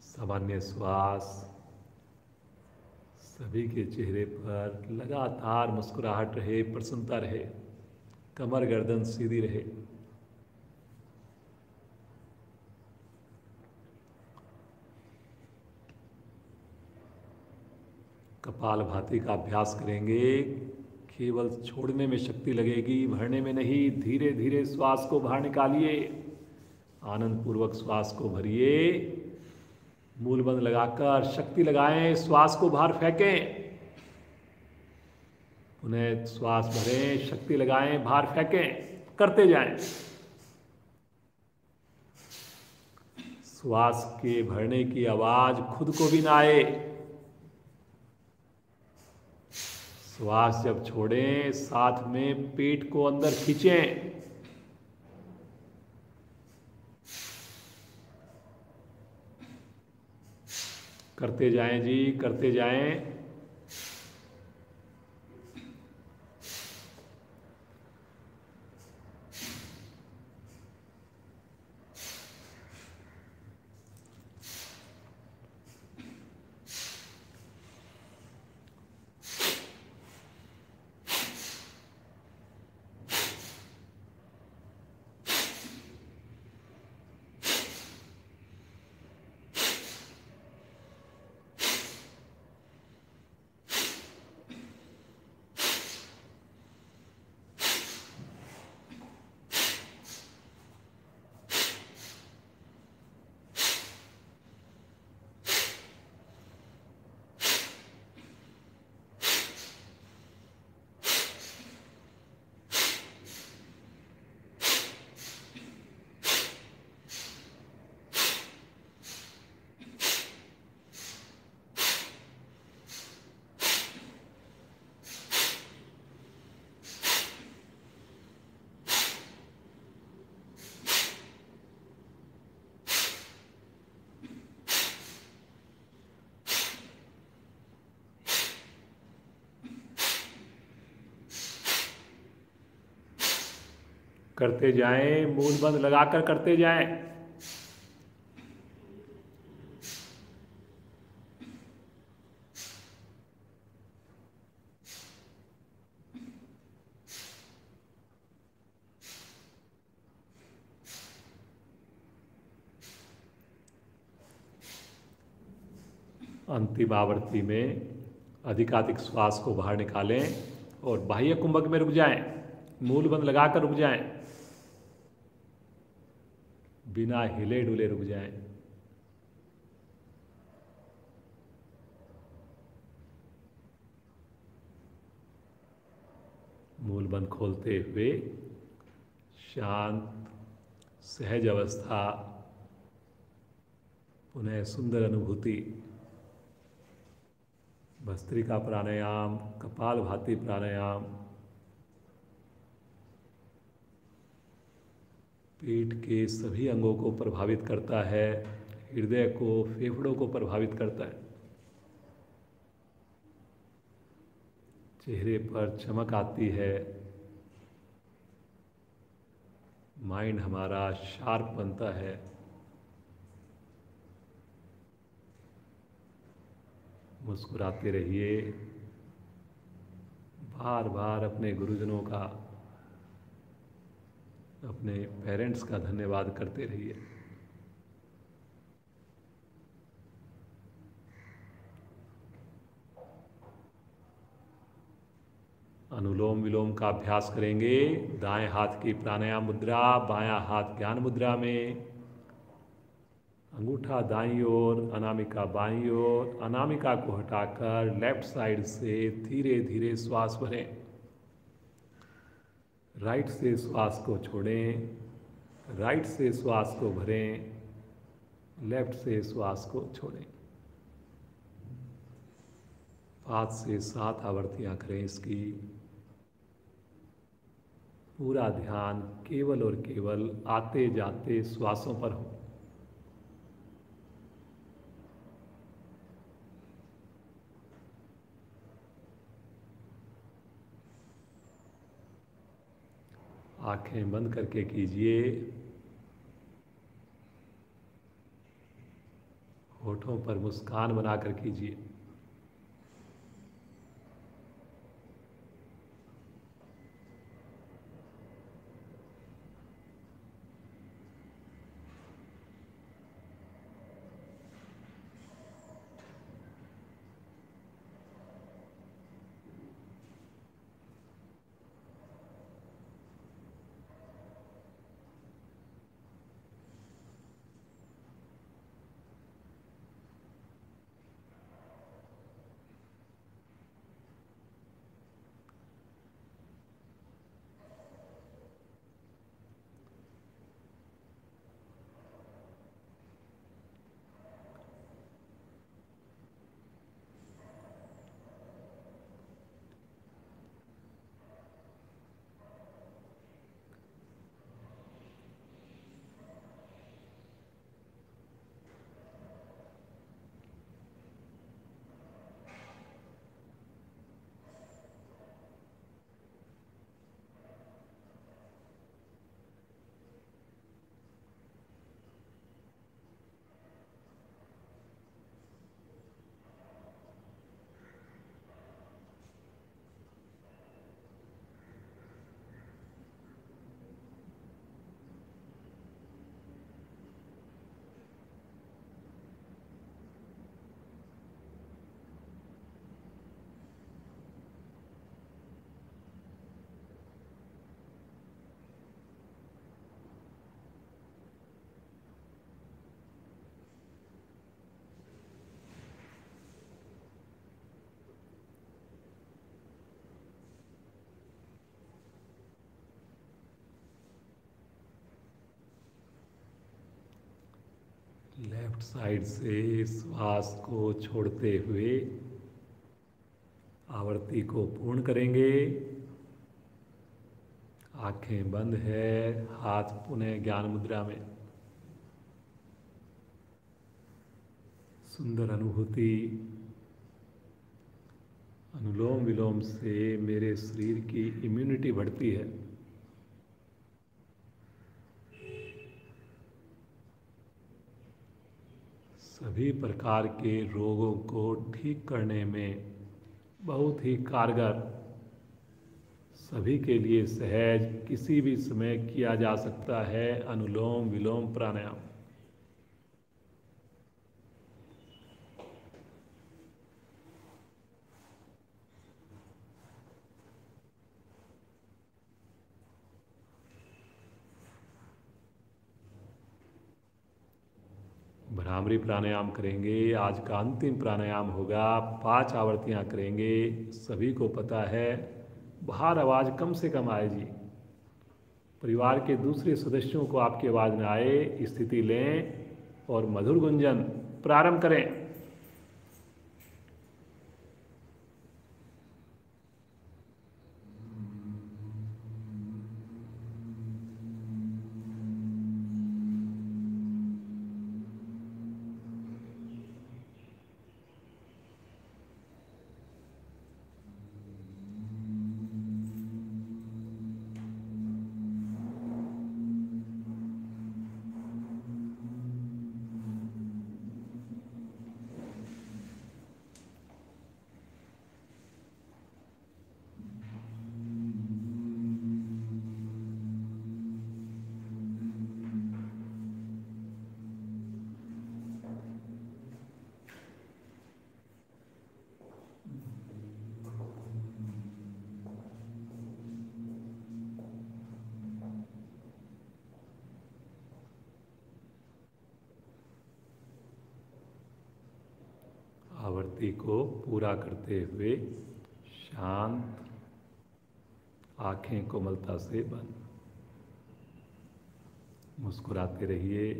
सामान्य श्वास, सभी के चेहरे पर लगातार मुस्कुराहट रहे, प्रसन्नता रहे, कमर गर्दन सीधी रहे। कपालभाति का अभ्यास करेंगे। केवल छोड़ने में शक्ति लगेगी, भरने में नहीं। धीरे धीरे श्वास को बाहर निकालिए, आनंद पूर्वक श्वास को भरिए। मूल बंद लगाकर शक्ति लगाएं, श्वास को बाहर फेंकें। पुनः श्वास भरें, शक्ति लगाएं, बाहर फेंकें, करते जाएं। श्वास के भरने की आवाज खुद को भी ना आए। श्वास जब छोड़ें साथ में पेट को अंदर खींचें। करते जाएं जी, करते जाएं। करते जाएं, मूल बंद लगाकर करते जाएं। अंतिम आवृत्ति में अधिकाधिक श्वास को बाहर निकालें और बाह्य कुंभक में रुक जाएं, मूल बंद लगाकर रुक जाएं, बिना हिले डुले रुक जाएं। मूल बंद खोलते हुए शांत सहज अवस्था, पुनः सुंदर अनुभूति। भस्त्रिका प्राणायाम, कपालभाति प्राणायाम पेट के सभी अंगों को प्रभावित करता है, हृदय को, फेफड़ों को प्रभावित करता है। चेहरे पर चमक आती है, माइंड हमारा शार्प बनता है। मुस्कुराते रहिए, बार बार अपने गुरुजनों का, अपने पेरेंट्स का धन्यवाद करते रहिए। अनुलोम विलोम का अभ्यास करेंगे। दाएं हाथ की प्राणायाम मुद्रा, बायां हाथ ज्ञान मुद्रा में, अंगूठा दाईं ओर, अनामिका बाईं ओर। अनामिका को हटाकर लेफ्ट साइड से धीरे धीरे श्वास भरें। राइट से श्वास को छोड़ें, राइट से श्वास को भरें, लेफ्ट से श्वास को छोड़ें। 5 से 7 आवृत्तियां करें इसकी। पूरा ध्यान केवल और केवल आते जाते श्वासों पर हो। आंखें बंद करके कीजिए। होठों पर मुस्कान बनाकर कीजिए। लेफ्ट साइड से श्वास को छोड़ते हुए आवृत्ति को पूर्ण करेंगे। आंखें बंद है, हाथ पुनः ज्ञान मुद्रा में। सुंदर अनुभूति। अनुलोम विलोम से मेरे शरीर की इम्यूनिटी बढ़ती है। सभी प्रकार के रोगों को ठीक करने में बहुत ही कारगर, सभी के लिए सहज, किसी भी समय किया जा सकता है अनुलोम विलोम प्राणायाम। भ्रामरी प्राणायाम करेंगे। आज का अंतिम प्राणायाम होगा, 5 आवर्तियां करेंगे। सभी को पता है बाहर आवाज़ कम से कम आए जी। परिवार के दूसरे सदस्यों को आपकी आवाज़ न आए, स्थिति लें और मधुर गुंजन प्रारंभ करें। आवर्ती को पूरा करते हुए शांत, आंखें कोमलता से बंद, मुस्कुराते रहिए।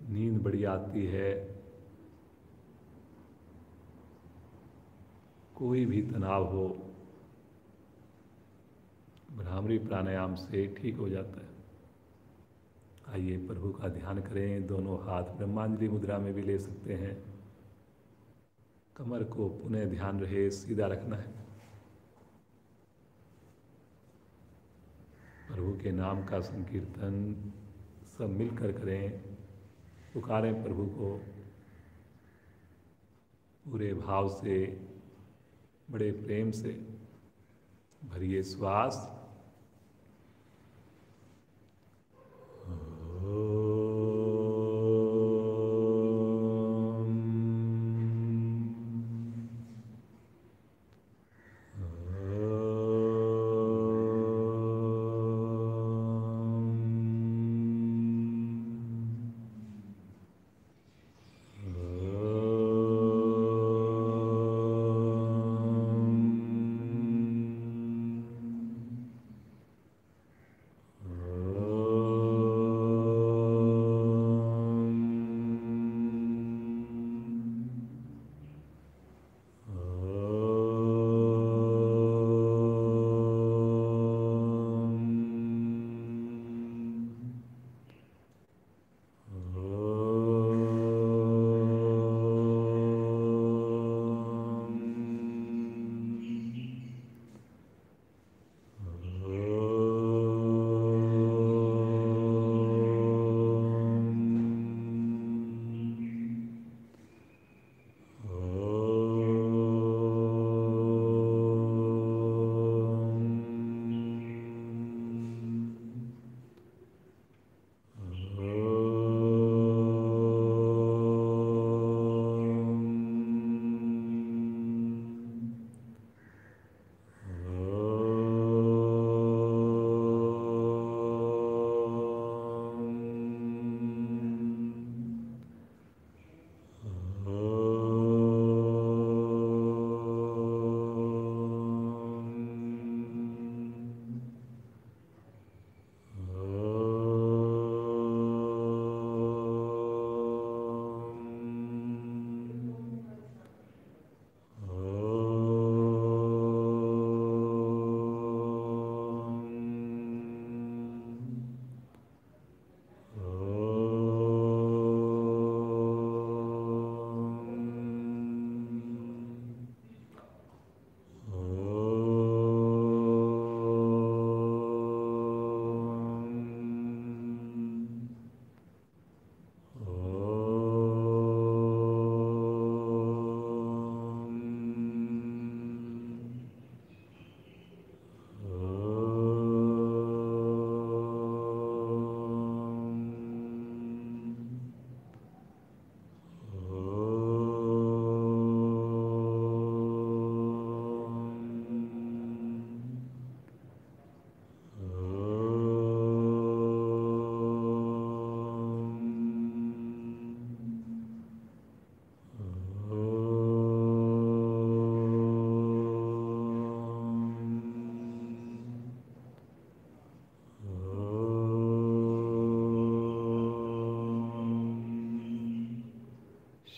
नींद बड़ी आती है, कोई भी तनाव हो भ्रामरी प्राणायाम से ठीक हो जाता है। आइए प्रभु का ध्यान करें। दोनों हाथ ब्रह्मांजलि मुद्रा में भी ले सकते हैं। कमर को पुनः ध्यान रहे सीधा रखना है। प्रभु के नाम का संकीर्तन सब मिलकर करें। पुकारें प्रभु को पूरे भाव से, बड़े प्रेम से। भरिए श्वास।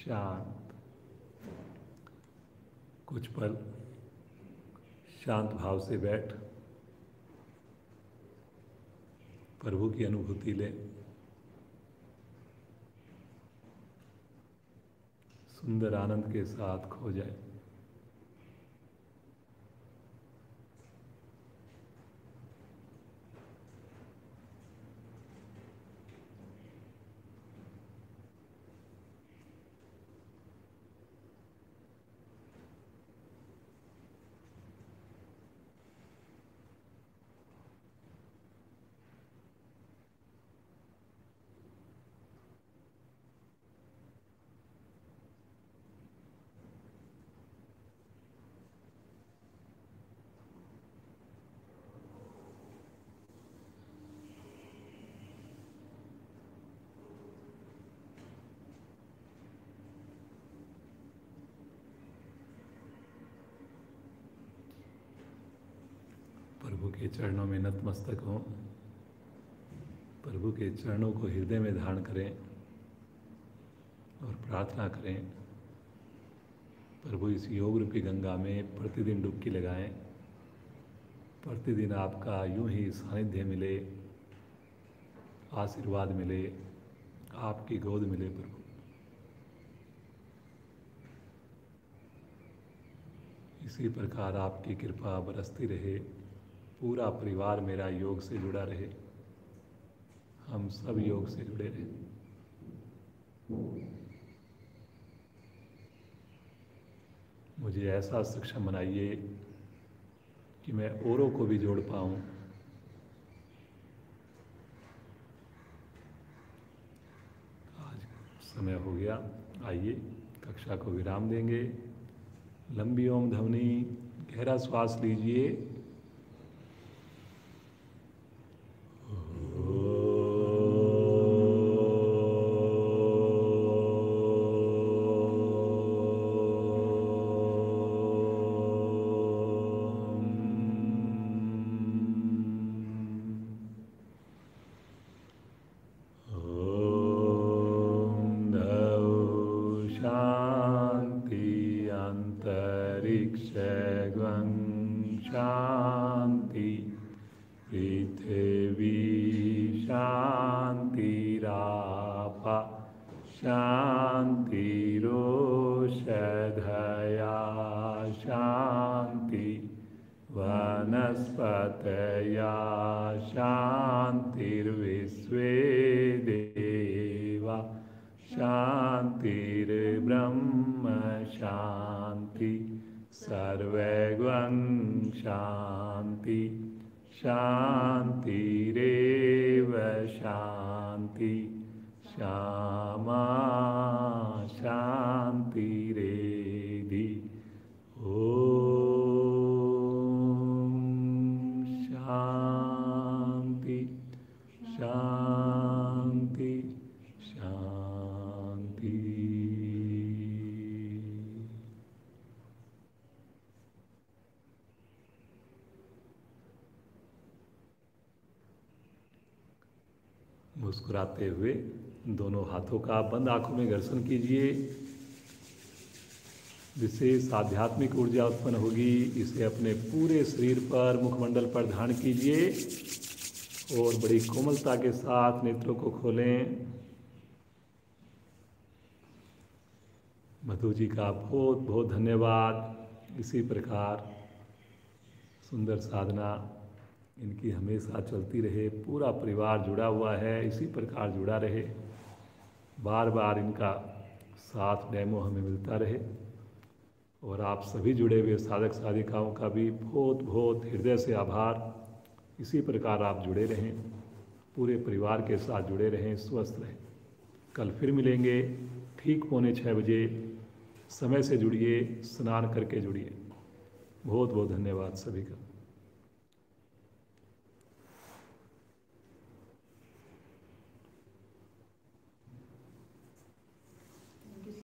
शांत। कुछ पल शांत भाव से बैठ प्रभु की अनुभूति ले। सुंदर आनंद के साथ खो जाए। प्रभु के चरणों में नतमस्तक हों। प्रभु के चरणों को हृदय में धारण करें और प्रार्थना करें। प्रभु इस योग रूपी गंगा में प्रतिदिन डुबकी लगाएं। प्रतिदिन आपका यूं ही सानिध्य मिले, आशीर्वाद मिले, आपकी गोद मिले। प्रभु इसी प्रकार आपकी कृपा बरसती रहे। पूरा परिवार मेरा योग से जुड़ा रहे। हम सब योग से जुड़े रहे। मुझे ऐसा सक्षम बनाइए कि मैं औरों को भी जोड़ पाऊं। आज समय हो गया, आइए कक्षा को विराम देंगे। लंबी ओम ध्वनि, गहरा श्वास लीजिए। शांति, पृथ्वी शांतिरापा शांतिरोषधया शांति, वनस्पतया शांतिर्विश्वे देवा शांतिर्ब्रह्म शांति, सर्वैवं शांति, शांतिरेव शांति, श्यामा शांतिरेधि। ओम शांति शांति शांति। मुस्कुराते हुए दोनों हाथों का बंद आंखों में घर्षण कीजिए। विशेष आध्यात्मिक ऊर्जा उत्पन्न होगी। इसे अपने पूरे शरीर पर, मुखमंडल पर धारण कीजिए और बड़ी कोमलता के साथ नेत्रों को खोलें। मधु जी का बहुत बहुत धन्यवाद। इसी प्रकार सुंदर साधना इनकी हमेशा चलती रहे। पूरा परिवार जुड़ा हुआ है, इसी प्रकार जुड़ा रहे। बार बार इनका साथ डेमो हमें मिलता रहे। और आप सभी जुड़े हुए साधक साधिकाओं का भी बहुत बहुत हृदय से आभार। इसी प्रकार आप जुड़े रहें, पूरे परिवार के साथ जुड़े रहें, स्वस्थ रहें। कल फिर मिलेंगे ठीक 6:45 बजे। समय से जुड़िए, स्नान करके जुड़िए। बहुत बहुत धन्यवाद सभी का।